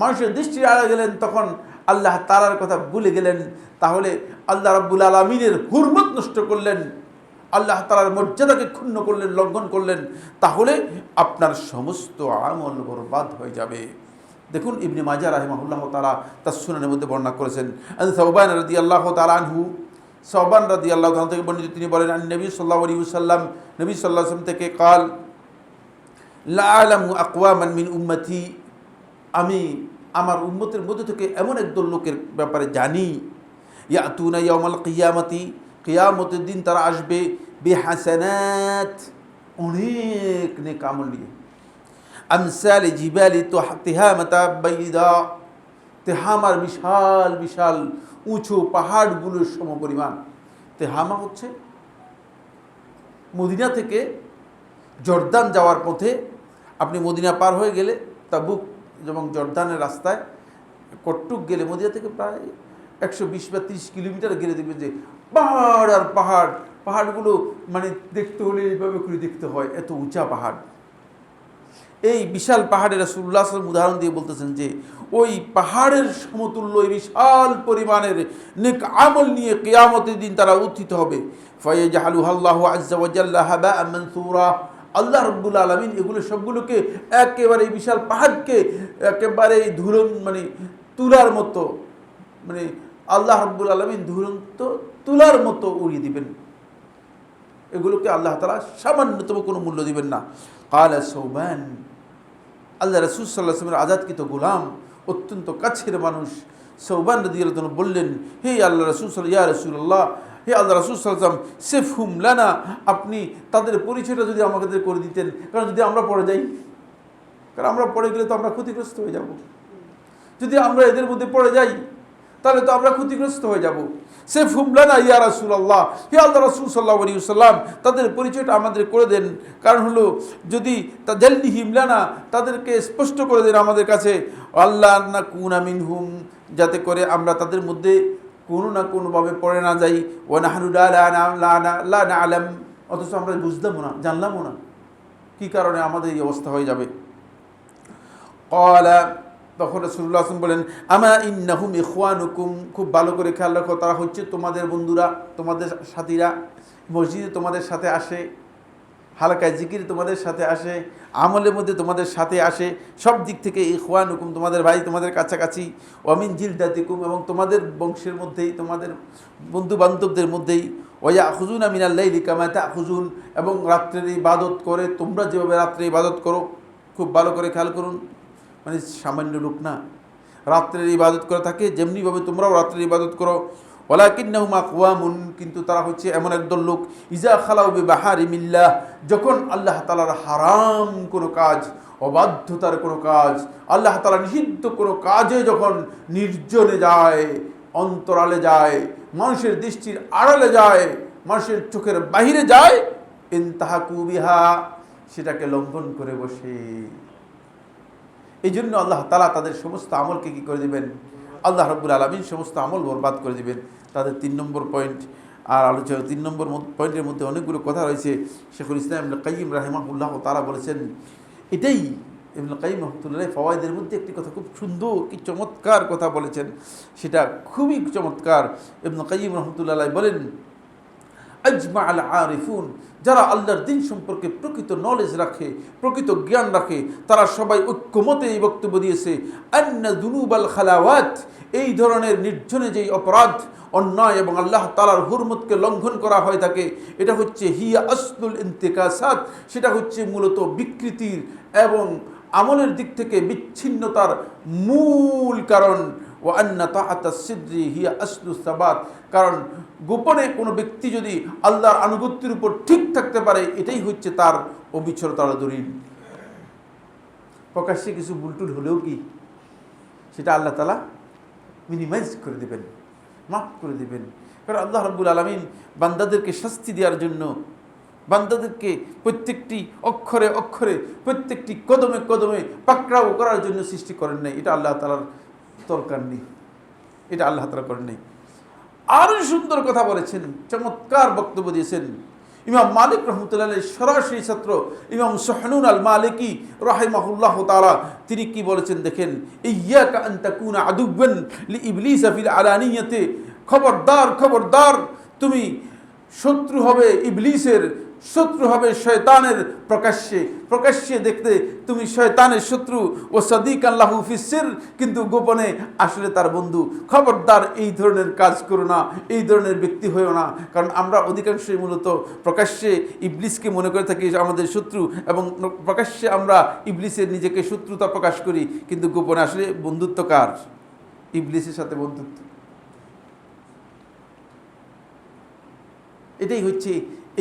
মানুষের দৃষ্টির আড়ালে গেলেন, তখন আল্লাহ তাআলার কথা ভুলে গেলেন। তাহলে আল্লাহ রাব্বুল আলামিনের হুরমত নষ্ট করলেন, আল্লাহ তাআলার মর্যাদাকে ক্ষুণ্ণ করলেন, লঙ্ঘন করলেন। তাহলে আপনার সমস্ত আমল বরবাদ হয়ে যাবে। দেখুন ইবনে মাজাহ রাহিমাহুল্লাহ তাআলা তার সুনানের মধ্যে বর্ণনা করেছেন, সাওবান রাদিয়াল্লাহু তাআলা আনহু, সাওবান রাদিয়াল্লাহু তাআলা থেকে বর্ণিত, তিনি বলেন, নবী সাল্লাল্লাহু আলাইহি ওয়াসাল্লাম, নবী সাল্লাল্লাহু আলাইহি ওয়াসাল্লাম থেকে কাল, লা আলামু আকওয়ামান মিন উম্মতি, আমি আমার উম্মতের মধ্যে থেকে এমন একদল লোকের ব্যাপারে জানি, ইয়াতুনা ইয়াউমাল কিয়ামতি, কিয়ামতের দিন তারা আসবে, বিহাসানাত, অনেক নেক আমল নিয়ে, আমসাল জিবালি তিহামাতা বাইদা, তেহামার বিশাল বিশাল উঁচু পাহাড়গুলোর সমপরিমাণ। তেহামা হচ্ছে মদিনা থেকে জর্দান যাওয়ার পথে, আপনি মদিনা পার হয়ে গেলে তাবুক এবং জর্দানের রাস্তায় কট্টুক গেলে মদিনা থেকে প্রায় 120 বা 30 কিলোমিটার গেলে দেখবেন যে পাহাড় আর পাহাড়, পাহাড়গুলো মানে দেখতে হলে এইভাবে করে দেখতে হয়, এত উঁচা পাহাড়। এই বিশাল পাহাড়ে রাসূলুল্লাহ সাল্লাল্লাহু আলাইহি ওয়াসাল্লাম উদাহরণ দিয়ে বলতেছেন যে ওই পাহাড়ের সমতুল্য এই বিশাল পরিমাণের নেক আমল নিয়ে কিয়ামতের দিন তারা উত্থিত হবে। ফায়াজআলুহাল্লাহু আযজা ওয়া জাল্লা হাবাআন মানসুরা, আল্লাহ রাব্বুল আলামিন এগুলো সবগুলোকে একেবারে বিশাল পাহাড়কে একেবারে ধুলন, মানে তুলার মতো, মানে আল্লাহ রাব্বুল আলামিন ধুলন্ত তুলার মতো উড়িয়ে দিবেন। এগুলোকে আল্লাহ তাআলা সামান্যতম কোনো মূল্য দিবেন না। কালা সাওবান, আল্লাহ রাসূল সাল্লাল্লাহু আলাইহি ওয়াসাল্লামের আযাদকৃত গোলাম, অত্যন্ত কাছের মানুষ সাওবান রাদিয়াল্লাহু আনহু বললেন, হে আল্লাহ রাসূল সাল্লাল্লাহু, ইয়া রাসূলুল্লাহ, হে আল্লাহ রাসূল সাল্লাল্লাহু আলাইহি ওয়াসাল্লাম, সিফহুম লানা, আপনি তাদের পরিচয়টা যদি আমাদের করে দিতেন, কারণ যদি আমরা পড়ে যাই, কারণ আমরা পড়ে গেলে তো আমরা ক্ষতিগ্রস্ত হয়ে যাব। যদি আমরা এদের মধ্যে পড়ে যাই তাহলে তো আমরা ক্ষতিগ্রস্ত হয়ে যাব। সিফহুম লানা ইয়া রাসূলুল্লাহ, হে আল্লাহ রাসূল সাল্লাল্লাহু আলাইহি ওয়াসাল্লাম, তাদের পরিচয়টা আমাদের করে দেন। কারণ হলো যদি তাজাল্লিহিম লানা, তাদেরকে স্পষ্ট করে দেন আমাদের কাছে, আল্লাহ নাকুনা মিনহুম, যাতে করে আমরা তাদের মধ্যে কোনো না কোনোভাবে পড়ে না যাই, ওয়া নাহনু লা না'লাম, অথচ আমরা বুঝলামও না, জানলামও না কী কারণে আমাদের এই অবস্থা হয়ে যাবে। ক্বালা, তখন রাসূলুল্লাহ সাল্লাল্লাহু আলাইহি ওয়াসাল্লাম বলেন, আমা ইন্নাহুম ইখওয়ানুকুম, খুব ভালো করে খেয়াল রাখো, তারা হচ্ছে তোমাদের বন্ধুরা, তোমাদের সাথীরা, মসজিদে তোমাদের সাথে আসে, হালকায় জিকির তোমাদের সাথে আসে, আমলের মধ্যে তোমাদের সাথে আসে, সব দিক থেকে ইখওয়ানুকুম, তোমাদের ভাই, তোমাদের কাছাকাছি, ওয়া মিন জিলদাতিকুম, এবং তোমাদের বংশের মধ্যেই, তোমাদের বন্ধু বান্ধবদের মধ্যেই, ওয়া ইয়াখুযুনা মিনাল লাইলি কামা তাখুযুন, এবং রাত্রের ইবাদত করে তোমরা যেভাবে রাত্রে ইবাদত করো। খুব ভালো করে খেয়াল করুন, মানে সামান্য লোক না, রাত্রের ইবাদত করে থাকে যেমনিভাবে তোমরাও রাত্রের ইবাদত করো। ওয়ালাকিন্নাহুম আকওয়ামুন, কিন্তু তারা হচ্ছে এমন একদল লোক, ইজা খালাউ বিবাহারিমিল্লাহ, যখন আল্লাহ তাআলার হারাম কোনো কাজ, অবাধ্যতার কোনো কাজ, আল্লাহ তাআলা নিষিদ্ধ কোনো কাজে যখন নির্জনে যায়, অন্তরালে যায়, মানুষের দৃষ্টির আড়ালে যায়, মানুষের চোখের বাহিরে যায়, ইনতাহাকু বিহা, সেটাকে লঙ্ঘন করে বসে। এই জন্য আল্লাহ তাআলা তাদের সমস্ত আমলকে কি করে দিবেন? আল্লাহ রাব্বুল আলামিন সমস্ত আমল বরবাদ করে দিবেন। তাদের 3 নম্বর পয়েন্ট আর আলোচনা, 3 নম্বর পয়েন্টের মধ্যে অনেকগুলো কথা রয়েছে। শেখুল ইসলাম ইবনে কাইয়িম রাহিমাহুল্লাহ তাআলা বলেছেন, এটাই ইবনে কাইয়িম রাহমাতুল্লাহ ফাওয়ায়েদের মধ্যে একটি কথা খুব সুন্দর, কি চমৎকার কথা বলেছেন, সেটা খুবই চমৎকার। ইবনে কাইয়িম রাহমাতুল্লাহ বলেন, আজমা আল আরিফুন, যারা আল্লাহর দিন সম্পর্কে প্রকৃত নলেজ রাখে, প্রকৃত জ্ঞান রাখে, তারা সবাই ঐক্যমতে এই বক্তব্য দিয়েছে, আন্না দুনুবাল খালাওয়াত, এই ধরনের নির্জনে যেই অপরাধ, অন্যায় এবং আল্লাহ তাআলার হুরমতকে লঙ্ঘন করা হয় থাকে, এটা হচ্ছে হিয়া আসলুল ইন্তিকাসাত, সেটা হচ্ছে মূলত বিকৃতির এবং আমলের দিক থেকে বিচ্ছিন্নতার মূল কারণ। ওয়া আন্না তাআতাস সিদরি হিয়া আসলুস সাবাত, কারণ গোপনে কোনো ব্যক্তি যদি আল্লাহর আনুগত্যের উপর ঠিক থাকতে পারে, এটাই হচ্ছে তার অবিচলতার দলিল। প্রকাশ্যে কিছু ভুলটুল হলেও কি সেটা আল্লাহ তাআলা মিনিমাইজ করে দেবেন, মাফ করে দেবেন। কারণ আল্লাহ রাব্বুল আলামিন বান্দাদেরকে শাস্তি দেওয়ার জন্য, বান্দাদেরকে প্রত্যেকটি অক্ষরে অক্ষরে, প্রত্যেকটি কদমে কদমে পাকড়াও করার জন্য সৃষ্টি করেন নাই। এটা আল্লাহ তাআলার দরকার নেই, এটা আল্লাহ তাআলা করেন নাই। আরো সুন্দর কথা বলেছেন, চমৎকার বক্তব্য দিয়েছেন ইমাম মালিক রহমতুল্লাহ সরাসরি ছাত্র ইমাম সুহনুন আল মালিকি রাহিমাহুল্লাহ তাআলা, তিনি কি বলেছেন দেখেন, ইয়াকা আন তাকুনা আদুওয়ান লিইবলিস ফিল আলানিয়াতি, খবরদার খবরদার, তুমি শত্রু হবে ইবলিসের, শত্রু হবে শয়তানের প্রকাশ্যে, প্রকাশ্যে দেখতে তুমি শয়তানের শত্রু, ও সাদিক আল্লাহু ফিসির, কিন্তু গোপনে আসলে তার বন্ধু। খবরদার এই ধরনের কাজ করো না, এই ধরনের ব্যক্তি হয়েও না। কারণ আমরা অধিকাংশই মূলত প্রকাশ্যে ইবলিসকে মনে করে থাকি আমাদের শত্রু, এবং প্রকাশ্যে আমরা ইবলিসের নিজেকে শত্রুতা প্রকাশ করি, কিন্তু গোপনে আসলে বন্ধুত্ব কার? ইবলিসের সাথে বন্ধুত্ব। এটাই হচ্ছে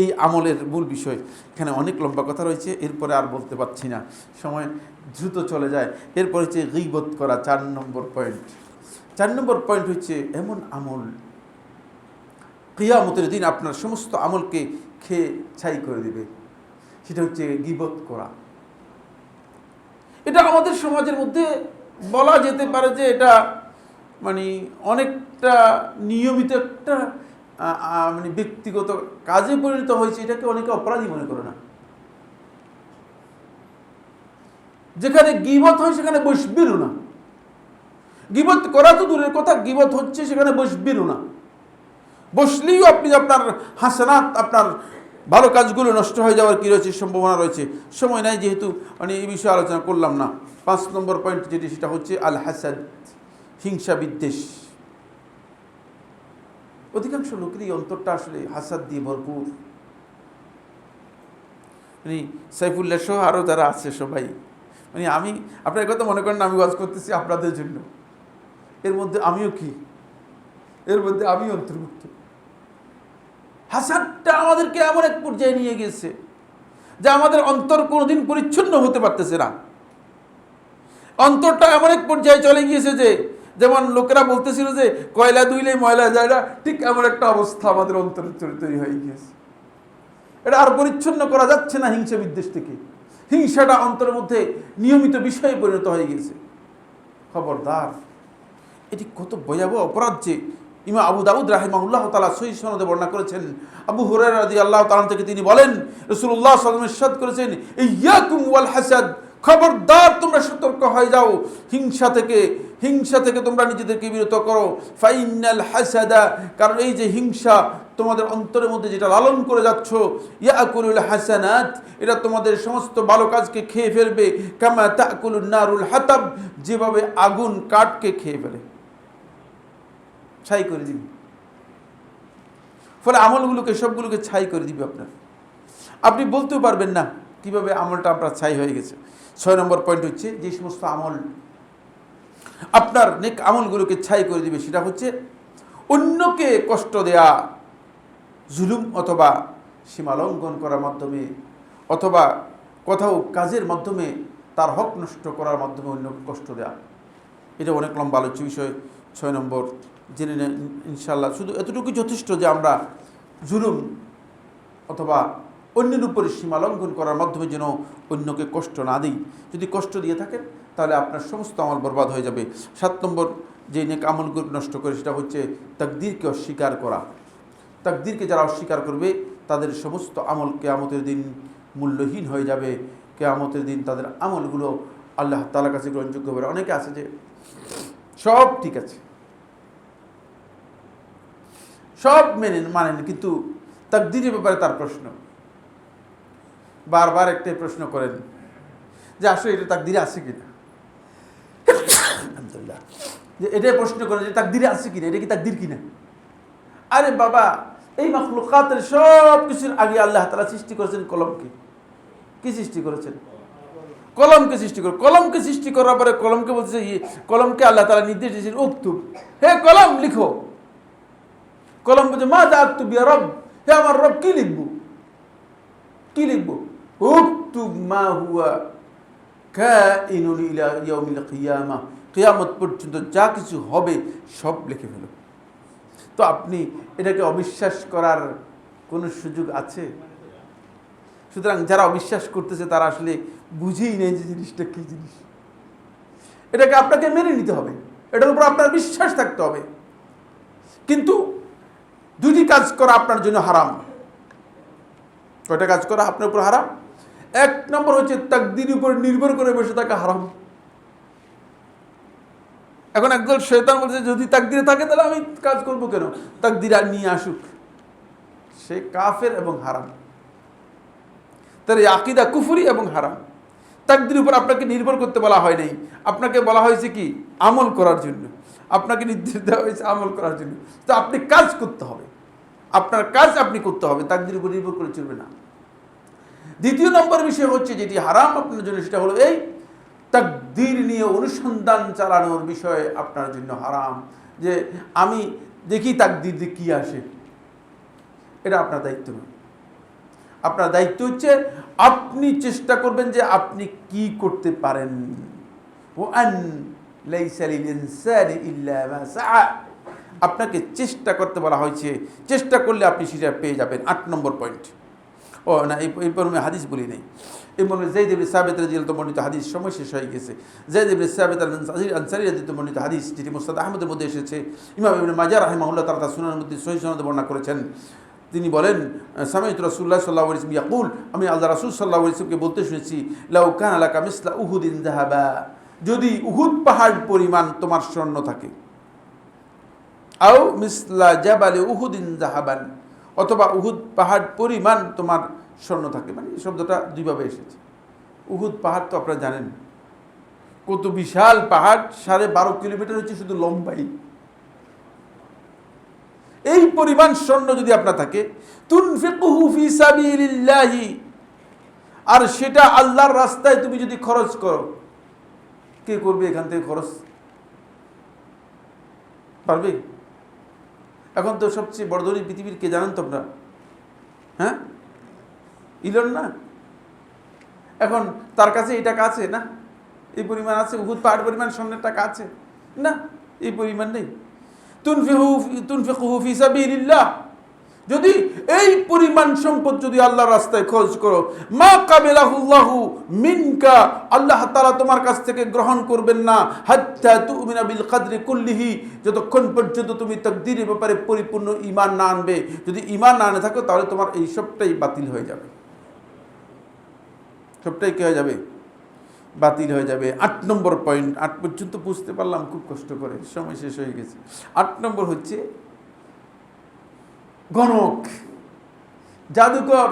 এই আমলের মূল বিষয়। এখানে অনেক লম্বা কথা রয়েছে, এরপরে আর বলতে পারছি না, সময় দ্রুত চলে যায়। এরপর হচ্ছে গীবত করা, 4 নম্বর পয়েন্ট। 4 নম্বর পয়েন্ট হচ্ছে এমন আমল, কিয়ামতের দিন আপনার সমস্ত আমলকে খেয়ে ছাই করে দিবে, সেটা হচ্ছে গীবত করা। এটা আমাদের সমাজের মধ্যে বলা যেতে পারে যে এটা মানে অনেকটা নিয়মিত একটা মানে ব্যক্তিগত কাজে পরিণত হয়েছে। এটাকে অনেকে অপরাধী মনে করে না। যেখানে গীবত হয় সেখানে বসবেনও না। গীবত করা তো দূরের কথা, গীবত হচ্ছে সেখানে বসবেনও না। বসলেই আপনি আপনার হাসানাত, আপনার ভালো কাজগুলো নষ্ট হয়ে যাওয়ার কি রয়েছে, সম্ভাবনা রয়েছে। সময় নাই যেহেতু মানে এই বিষয়ে আলোচনা করলাম না। 5 নম্বর পয়েন্ট যেটি, সেটা হচ্ছে আল হাসাদ, হিংসা বিদ্বেষ। অধিকাংশ লোকেরই অন্তরটা আসলে হাসাদ দিয়ে ভরপুর। মানে সাইফুল্লাহ সহ আরও যারা আছে সবাই, মানে আমি আপনার কথা মনে করেন আমি ওয়াজ করতেছি আপনাদের জন্য, এর মধ্যে আমিও কি, এর মধ্যে আমি অন্তর্ভুক্ত। হাসাদটা আমাদেরকে এমন এক পর্যায়ে নিয়ে গেছে যে আমাদের অন্তর কোনোদিন পরিচ্ছন্ন হতে পারতেছে না। অন্তরটা এমন এক পর্যায়ে চলে গিয়েছে যে, যেমন লোকেরা বলতেছিল যে কয়লা ধুইলে ময়লা যায় না, ঠিক এমন একটা অবস্থা আমাদের অন্তরের তৈরি হয়ে গিয়েছে। এটা আর পরিচ্ছন্ন করা যাচ্ছে না হিংসা বিদ্বেষ থেকে। হিংসাটা অন্তরের মধ্যে নিয়মিত বিষয়ে পরিণত হয়ে গেছে। খবরদার, এটি কত ভয়াবহ অপরাধ যে ইমাম আবু দাউদ রাহিমাহুল্লাহ তাআলা সহিহ সনদে বর্ণনা করেছেন। আবু হুরায়রা রাদিয়াল্লাহু তাআলা থেকে তিনি বলেন, রাসূলুল্লাহ সাল্লাল্লাহু আলাইহি ওয়াসাল্লাম ইরশাদ করেছেন, ইয়াকুম ওয়াল হাসাদ, খবরদার তোমরা সতর্ক হয়ে যাও হিংসা থেকে, হিংসা থেকে তোমরা নিজেদেরকে বিরত করো। ফাইনাল হাসাদা, কারণ এই যে হিংসা তোমাদের অন্তরের মধ্যে যেটা লালন করে যাচ্ছ, ইয়াকুলুল হাসানাত, এটা তোমাদের সমস্ত ভালো কাজকে খেয়ে ফেলবে। কামা তাকুলুন নারুল হাতাব, যেভাবে আগুন কাঠকে খেয়ে ফেলে, ছাই করে দিবে। ফলে আমলগুলোকে সবগুলোকে ছাই করে দিবে আপনার। আপনি বলতেও পারবেন না কিভাবে আমলটা আপনার ছাই হয়ে গেছে। 6 নম্বর পয়েন্ট হচ্ছে যে সমস্ত আমল আপনার নেক আমলগুলোকে ছাই করে দিবে, সেটা হচ্ছে অন্যকে কষ্ট দেয়া, জুলুম অথবা সীমালঙ্ঘন করার মাধ্যমে, অথবা কোথাও কাজের মাধ্যমে তার হক নষ্ট করার মাধ্যমে অন্যকে কষ্ট দেয়া। এটা অনেক লম্বা আলোচ্য বিষয়। 6 নম্বর জেনে নেন ইনশাআল্লাহ। শুধু এতটুকু যথেষ্ট যে আমরা জুলুম অথবা অন্যের উপরে সীমা লঙ্ঘন করার মাধ্যমে যেন অন্যকে কষ্ট না দিই। যদি কষ্ট দিয়ে থাকেন তাহলে আপনার সমস্ত আমল বরবাদ হয়ে যাবে। 7 নম্বর যে নেক আমলগুলো নষ্ট করে সেটা হচ্ছে তাকদীরকে অস্বীকার করা। তাকদীরকে যারা অস্বীকার করবে তাদের সমস্ত আমল কিয়ামতের দিন মূল্যহীন হয়ে যাবে। কিয়ামতের দিন তাদের আমলগুলো আল্লাহ তাআলার কাছে গ্রহণযোগ্য হবে। অনেকে আছে যে সব ঠিক আছে, সব মানেন, কিন্তু তাকদীরের ব্যাপারে তার প্রশ্ন। বারবার একটাই প্রশ্ন করেন যে আসলে এটা তাকদীরে আছে কিনা। আলহামদুলিল্লাহ, যে এটাই প্রশ্ন করেন যে তাকদীরে আছে কিনা, এটা কি তাকদীর কিনা। আরে বাবা, এই মাখলুকাতের সব কিছুর আগে আল্লাহ তাআলা সৃষ্টি করেছেন কলমকে। কি সৃষ্টি করেছেন? কলমকে সৃষ্টি করে। কলমকে সৃষ্টি করার পরে কলমকে বলছে, কলমকে আল্লাহ তাআলা নির্দেশ দিয়েছেন উক্তুব, হে কলম লিখো। কলম বলছে মা যাআতু বিয়া রব, হে আমার রব কি লিখবো, কি লিখবো? উক্তুব মা হুয়া কাইনুন ইলা ইয়াউমিল কিয়ামাহ, কিয়ামত পর্যন্ত যা কিছু হবে সব লিখে ফেলো। তো আপনি এটাকে অবিশ্বাস করার কোনো সুযোগ আছে? সুতরাং যারা অবিশ্বাস করতেছে তারা আসলে বুঝেই নেই যে জিনিসটা কি জিনিস। এটাকে আপনাকে মেনে নিতে হবে, এটার উপর আপনার বিশ্বাস থাকতে হবে। কিন্তু দুটি কাজ করা আপনার জন্য হারাম। কয়টা কাজ করা আপনার উপর হারাম? 1 নম্বর হচ্ছে তাকদীরের উপর নির্ভর করে বসে থাকা হারাম। এখন একদল শয়তান বলছে যদি তাকদীরে থাকে তাহলে আমি কাজ করব কেন, তাকদীর আর নিয়ে আসুক। সে কাফের এবং হারাম, তার আকীদা কুফরি এবং হারাম। তাকদীরের উপর আপনাকে নির্ভর করতে বলা হয় নাই, আপনাকে বলা হয়েছে কি আমল করার জন্য। আপনাকে নির্দেশ দেওয়া হয়েছে আমল করার জন্য। তো আপনি কাজ করতে হবে, আপনার কাজ আপনি করতে হবে, তাকদীরের উপর নির্ভর করে চলবে না। 2 নম্বর বিষয় হচ্ছে যেটি হারাম আপনার জন্য, সেটা হলো এই তাকদীর নিয়ে অনুসন্ধান চালানোর বিষয় আপনার জন্য হারাম। যে আমি দেখি তাকদীর দিয়ে কী আসে, এটা আপনার দায়িত্ব নয়। আপনার দায়িত্ব হচ্ছে আপনি চেষ্টা করবেন যে আপনি কি করতে পারেন। ওয়ান লাইসা লিল ইনসানি ইল্লা মা সাআ, আপনাকে চেষ্টা করতে বলা হয়েছে, চেষ্টা করলে আপনি সেটা পেয়ে যাবেন। 8 নম্বর পয়েন্ট। ও না, এরপর আমি হাদিস বলি নাই। এই মনে যায়েদ ইবনে সাবিত রাদিয়াল্লাহু বর্ণিত হাদিস, সময় শেষ হয়ে গেছে। যায়েদ ইবনে সাবিত আনসারী রাদিয়াল্লাহু বর্ণিত হাদিস, যেটি মুসনাদ আহমদের মধ্যে এসেছে। ইমাম ইবনে মাজাহ রাহিমাহুল্লাহ তাআলা তার সুনানের মধ্যে সহিহ সনদে বর্ণনা করেছেন। তিনি বলেন সামি'তু রাসূলুল্লাহ সাল্লাল্লাহু আলাইহি ওয়াসাল্লাম ইয়াকুল, আমি আল্লাহ রাসূল সাল্লাল্লাহু আলাইহি ওয়াসাল্লামকে বলতে শুনেছি, লাউ কানা লাকা মিসলা উহুদিন যাহাবা, যদি উহুদ পাহাড় পরিমাণ তোমার স্বর্ণ থাকে, আও মিসলা জাবালে উহুদিন যাহাবান, অথবা উহুদ পাহাড় পরিমাণ তোমার স্বর্ণ থাকে। মানে এই শব্দটা দুইভাবে এসেছে। উহুদ পাহাড় তো আপনারা জানেন কত বিশাল পাহাড়, 12.5 কিলোমিটার হচ্ছে শুধু লম্বাই। এই পরিমাণ স্বর্ণ যদি আপনার থাকে, তুনফিকুহু ফি সাবিলিল্লাহি, আর সেটা আল্লাহর রাস্তায় তুমি যদি খরচ করো, কে করবে এখান থেকে খরচ? পারবে? এখন তো সবচেয়ে বড় ধনী পৃথিবীর কে জানেন তো আপনারা? হ্যাঁ, ইলন না? এখন তার কাছে এই টাকা আছে না? এই পরিমাণ আছে? উহুদ পাহাড় পরিমাণ স্বর্ণের টাকা আছে না? এই পরিমাণ নেই। তুনফিকুহু ফি সাবিলিল্লাহ, যদি এই পরিমাণ সম্পদ যদি আল্লাহর রাস্তায় খরচ করো, মা কাবিলাহুল্লাহু মিনকা, আল্লাহ তাআলা তোমার কাছ থেকে গ্রহণ করবেন না, হাত্তা তুমিনা বিল কদরি কুল্লিহি, যতক্ষণ পর্যন্ত তুমি তাকদীরের ব্যাপারে পরিপূর্ণ ঈমান না আনবে। যদি ঈমান না আনে থাকো তাহলে তোমার এই সবটাই বাতিল হয়ে যাবে, সবটাই কি হয়ে যাবে? বাতিল হয়ে যাবে। 8 নম্বর পয়েন্ট। 8 পর্যন্ত বুঝতে পারলাম খুব কষ্ট করে, সময় শেষ হয়ে গেছে। 8 নম্বর হচ্ছে গণক, জাদুকর,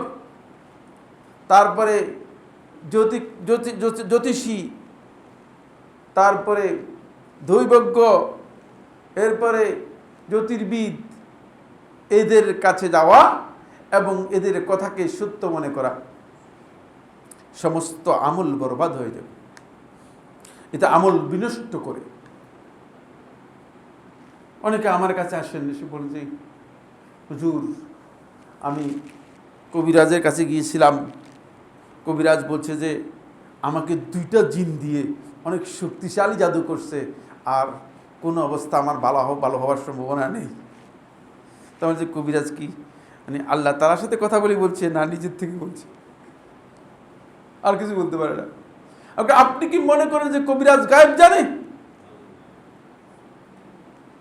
তারপরে জ্যোতিষী, তারপরে দৈবজ্ঞ, এরপরে জ্যোতির্বিদ, এদের কাছে যাওয়া এবং এদের কথাকে সত্য মনে করা, সমস্ত আমল বরবাদ হয়ে যাবে। এটা আমল বিনষ্ট করে। অনেকে আমার কাছে আসেন, এসে বলেন যে হুজুর, আমি কবিরাজের কাছে গিয়েছিলাম, কবিরাজ বলছে যে আমাকে 2টা জিন দিয়ে অনেক শক্তিশালী জাদু করছে, আর কোনো অবস্থা আমার ভালো হওয়ার সম্ভাবনা নেই। তখন যে কবিরাজ কি মানে আল্লাহ তাআলার সাথে কথা বলি বলছে না নিজের থেকে বলছে, আর কিছু বলতে পারে না। আপনি কি মনে করেন যে কবিরাজ গায়েব জানে?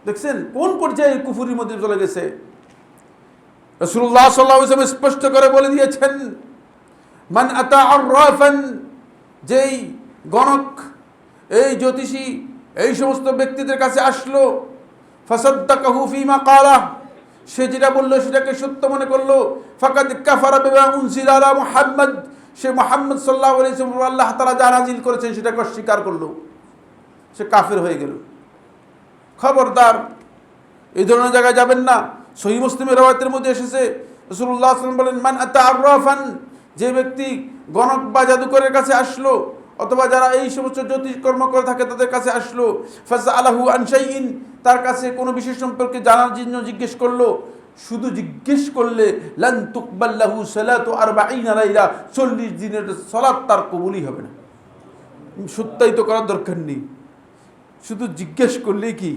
দেখছেন কোন পর্যায়ে কুফরির মধ্যে চলে গেছে। রাসূলুল্লাহ সাল্লাল্লাহু আলাইহি ওয়াসাল্লাম স্পষ্ট করে বলে দিয়েছেন, মান আতা আররাফান, যেই গণক, এই জ্যোতিষী, এই সমস্ত ব্যক্তিদের কাছে আসলো, ফাসাদ্দাকাহু ফীমা ক্বালা, সে যেটা বললো সেটাকে সত্য মনে করলো, ফাকাদ কাফারা বিমা উনজিলা আলা মুহাম্মদ, সে মুহাম্মদ সাল্লাল্লাহু আলাইহি ওয়াসাল্লাম আল্লাহ তাআলা যা নাযিল করেছেন সেটাকে অস্বীকার করলো, সে কাফের হয়ে গেল। খবরদার এই ধরনের জায়গায় যাবেন না। সহিহ মুসলিমের রওয়ায়াতের মধ্যে এসেছে রাসূলুল্লাহ সাল্লাল্লাহু আলাইহি ওয়াসাল্লাম বলেন, মান আতা আররাফান, যে ব্যক্তি গণক বা জাদুকরের কাছে আসলো অথবা যারা এই সমস্ত জ্যোতিষ কর্ম করে থাকে তাদের কাছে আসলো, ফাসআলাহু আন শাইইন, তার কাছে কোনো বিশেষ সম্পর্কে জানার জন্য জিজ্ঞেস করলো, শুধু জিজ্ঞেস করলে লান তুকবাল লাহু সালাতু 40 লাইলা, 40 দিনের সালাত তার কবুলই হবে না। সত্যায়িত করার দরকার নেই, শুধু জিজ্ঞেস করলেই কি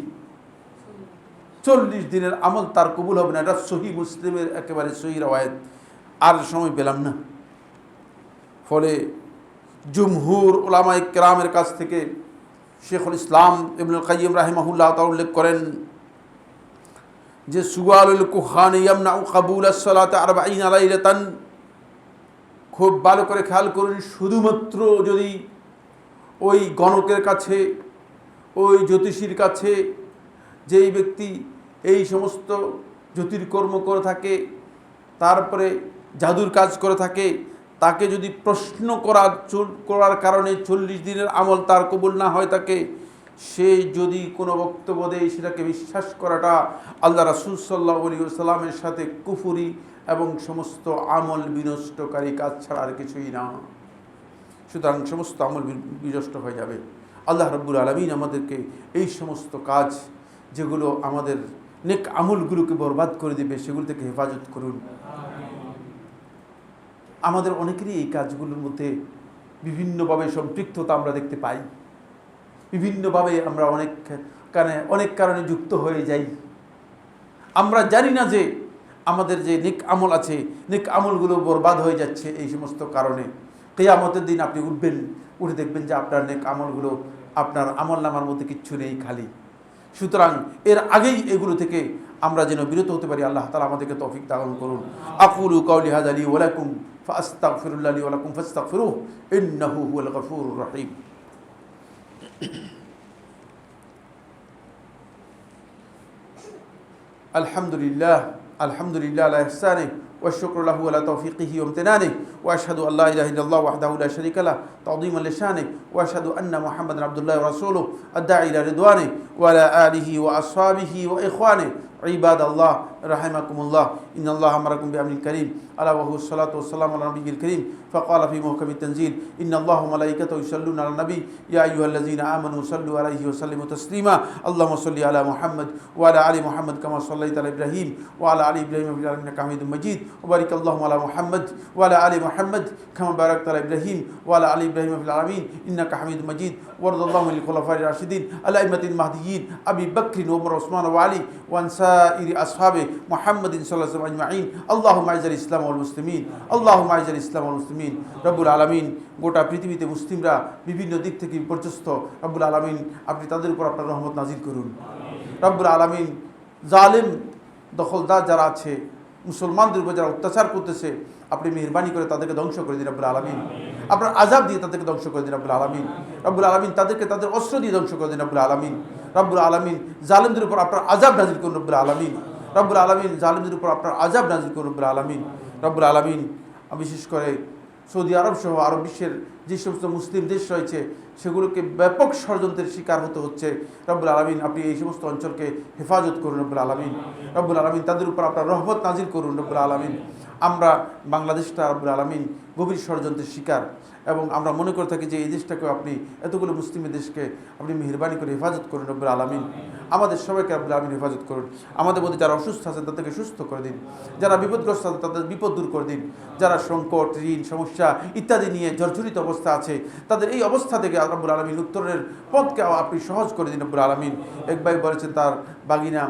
40 দিনের আমল তার কবুল হবে না। এটা সহিহ মুসলিমের একেবারে সহিহ রওয়ায়াত। আর সময় পেলাম না, ফলে জুমহুর উলামায়ে কেরামের কাছ থেকে শেখুল ইসলাম ইবনুল কাইয়িম রাহিমাহুল্লাহ তাআলা উল্লেখ করেন যে সুআলুল কুহান ইয়ামনাউ কাবুলাস সালাত 40 লাইলাতান, খুব ভালো করে খেয়াল করুন, শুধুমাত্র যদি ওই গণকের কাছে, ওই জ্যোতিষীর কাছে, যেই ব্যক্তি এই সমস্ত জ্যোতির্কর্ম করে থাকে, তারপরে জাদুর কাজ করে থাকে, তাকে যদি প্রশ্ন করার কারণে 40 দিনের আমল তার কবুল না হয় থাকে, সে যদি কোনো বক্তব্য দেয় সেটাকে বিশ্বাস করাটা আল্লাহ রাসূল সাল্লাল্লাহু আলাইহি ওয়াসাল্লামের সাথে কুফরি এবং সমস্ত আমল বিনষ্টকারী কাজ ছাড়া আর কিছুই না। সুতরাং সমস্ত আমল বিনষ্ট হয়ে যাবে। আল্লাহ রাব্বুল আলামিন আমাদেরকে এই সমস্ত কাজ যেগুলো আমাদের নেক আমলগুলোকে বরবাদ করে দিবে সেগুলো থেকে হেফাজত করুন। আমাদের অনেকেরই এই কাজগুলোর মধ্যে বিভিন্নভাবে সম্পৃক্ততা আমরা দেখতে পাই, বিভিন্নভাবে আমরা অনেক কারণে যুক্ত হয়ে যাই। আমরা জানি না যে আমাদের যে নেক আমল আছে, নেক আমলগুলো বরবাদ হয়ে যাচ্ছে এই সমস্ত কারণে। কিয়ামতের দিন আপনি উঠবেন, উঠে দেখবেন যে আপনার নেক আমলগুলো, আপনার আমলনামার মধ্যে কিচ্ছু নেই, খালি। সুতরাং এর আগেই এগুলো থেকে আমরা যেন বিরত হতে পারি, আল্লাহ তাআলা আমাদেরকে তৌফিক দান করুন। আকুলু কাওলি হাযা লি ওয়া লাকুম ফাস্তাগফিরুল্লাহ লি ওয়া লাকুম ফাস্তাগফিরুহু ইন্নাহু হুয়াল গফুরুর রহিম। আলহামদুলিল্লাহ আলহামদুলিল্লাহ আলা ইহসানিহি ওয়া শুকরু লাহু আলা তাওফীকিহি ওয়া ইমতিনানিহি ওয়া আশহাদু আল্লা ইলাহা ইল্লাল্লাহ ওয়াহদাহু লা শারীকা লাহু তা'যীমান লিশানিহি ওয়া আশহাদু আন্না মুহাম্মাদান আবদুল্লাহি ওয়া রাসূলুহু আদ-দাঈ ইলা রিদওয়ানিহি ওয়া আলা আলিহি ওয়া আসহাবিহি ওয়া ইখওয়ানিহি ইবাদাল্লাহ রাহিমাকুমুল্লাহ ইন্নাল্লাহা আমারাকুম বিআমরিন কারীম আলা ওয়া হুয়াস সালাতু ওয়াস সালামু আলা নবিয়্যিল কারীম ফাকালা ফি মুহকামিত তানজিল ইন্নাল্লাহা ওয়া মালাইকাতাহু ইউসাল্লুনা আলান নবী ইয়া আইয়ুহাল্লাযীনা আমানু সাল্লু আলাইহি ওয়া সাল্লিমু তাসলিমা আল্লাহুম্মা সাল্লি আলা মুহাম্মদ ওয়া আলা আলি মুহাম্মদ কামা সাল্লাইতা আলা ইব্রাহিম ওয়া আলা আলি ইব্রাহিম ফিল আলামিন ইন্নাকা হামিদুম মাজিদ ওয়া বারিক আল্লাহুম্মা আলা মুহাম্মদ ওয়া আলা আলি মুহাম্মদ কামা বারাকতা আলা ইব্রাহিম ওয়া আলা আলি ইব্রাহিম ফিল আলামিন ইন্নাকা হামিদুম মাজিদ ওয়ারদাল্লাহু আনিল খুলাফায়ে রাশিদিন আল-আইম্মাতিল মাহদিয়্যিন আবি বকর ওয়া ওমর ওসমান ওয়া আলী ওয়া আন সাইরি আসহাবে মুহাম্মাদিন সাল্লাল্লাহু আলাইহি ওয়া সাল্লাম আজমাইন। আল্লাহুম্মা আইজিল ইসলাম ওয়াল মুসলিমিন, আল্লাহুম্মা আইজিল ইসলাম ওয়াল মুসলিমিন। রব্বুল আলামিন, গোটা পৃথিবীতে মুসলিমরা বিভিন্ন দিক থেকে বিপর্যস্ত, রব্বুল আলামিন আপনি তাদের উপর আপনার রহমত নাজিল করুন। রব্বুল আলামিন, জালেম দখলদার যারা আছে, মুসলমানদের উপর যারা অত্যাচার করতেছে, আপনি মেহেরবানি করে তাদেরকে ধ্বংস করে দিন রব্বুল আলামিন। আপনার আযাব দিয়ে তাদেরকে ধ্বংস করে দিন রব্বুল আলামিন। রব্বুল আলামিন তাদেরকে তাদের অস্ত্র দিয়ে ধ্বংস করে দিন রব্বুল আলামিন। রব্বুল আলামিন জালেমদের উপর আপনার আযাব নাজিল করুন রব্বুল আলামিন। রব্বুল আলামিন জালেমদের উপর আপনার আযাব নাজিল করুন রব্বুল আলামিন। রব্বুল আলামিন বিশেষ করে সৌদি আরব সহ আরব বিশ্বের যে সমস্ত মুসলিম দেশ রয়েছে সেগুলোকে ব্যাপক ষড়যন্ত্রের শিকার হতে হচ্ছে। রব্বুল আলামিন আপনি এই সমস্ত অঞ্চলকে হেফাজত করুন রব্বুল আলামিন। রব্বুল আলামিন তাদের উপর আপনার রহমত নাজিল করুন রব্বুল আলামিন। আমরা বাংলাদেশটা রব্বুল আলামিন গভীর ষড়যন্ত্রের শিকার, এবং আমরা মনে করে থাকি যে এই দেশটাকেও আপনি, এতগুলো মুসলিমের দেশকে আপনি মেহেরবানি করে হেফাজত করুন রব্বুল আলামিন। আমাদের সবাইকে রব্বুল আলামিন হেফাজত করুন। আমাদের মধ্যে যারা অসুস্থ আছেন তাদেরকে সুস্থ করে দিন, যারা বিপদগ্রস্ত আছেন তাদের বিপদ দূর করে দিন, যারা সংকট, ঋণ, সমস্যা ইত্যাদি নিয়ে জর্জরিত অবস্থা আছে তাদের এই অবস্থা থেকে রব্বুল আলামিন উত্তরের পথকে আপনি সহজ করে দিন রব্বুল আলামিন। এক ভাই বলেছেন তার বাগিনা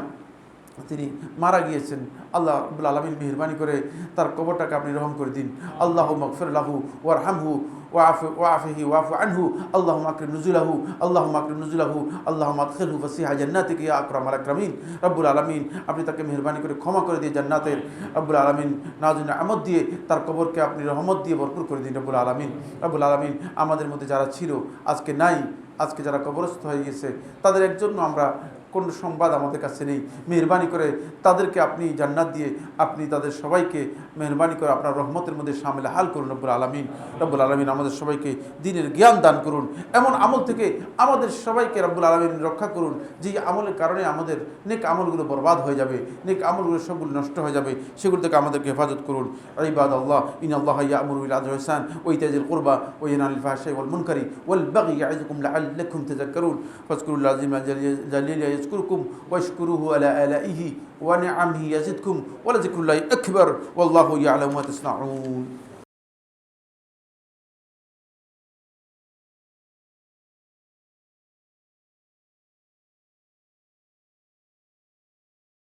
তিনি মারা গিয়েছেন, আল্লাহ রাব্বুল আলামিন মেহেরবানি করে তার কবরটাকে আপনি রহম করে দিন। আল্লাহুম্মা গফির লাহু ওয়ারহামহু ওয়াআফিহি ওয়াফু আনহু আল্লাহুম্মা আকরিম নুজুলাহু আল্লাহুম্মা আকরিম নুজুলাহু আল্লাহুম্মা আদখিলহু ফাসিহা জান্নাতিকা ইয়া আকরামাল আকরামিন। রব্বুল আলামিন আপনি তাকে মেহেরবানি করে ক্ষমা করে দিয়ে জান্নাতের রব্বুল আলামিন নাজুন আমদ দিয়ে তার কবরকে আপনি রহমত দিয়ে ভরপুর করে দিন রব্বুল আলামিন। রব্বুল আলামিন আমাদের মধ্যে যারা ছিল আজকে নাই, আজকে যারা কবরস্থ হয়ে গেছে তাদের একজন্য আমরা কোন সংবাদ আমাদের কাছে নেই, মেহেরবানি করে তাদেরকে আপনি জান্নাত দিয়ে আপনি তাদের সবাইকে মেহেরবানি করে আপনার রহমতের মধ্যে শামিল হাল করুন রব্বুল আলামিন। রব্বুল আলামিন আমাদের সবাইকে দ্বীনের জ্ঞান দান করুন, এমন আমল থেকে আমাদের সবাইকে রব্বুল আলামিন রক্ষা করুন যে আমলের কারণে আমাদের নেক আমলগুলো বরবাদ হয়ে যাবে, নেক আমলগুলো সবগুলো নষ্ট হয়ে যাবে, সেগুলো থেকে আমাদেরকে হেফাজত করুন। ইবাদাল্লাহ ইন্নাল্লাহ ইয়া'মুরু বিল আদলি ওয়াল ইহসান ওয়া ইতা'জিল কুরবা ওয়া ইয়ানহা আনিল ফাহশাই ওয়াল মুনকারি ওয়াল বাগই ইয়া'iযুকুম লা'আল্লাকুম তাযাক্কারুন ফাযকুরুল্লাহ আযীম জালিল يذكركم واشكروه على آلائه ونعمه يزدكم ولذكر الله أكبر والله يعلم ما تصنعون.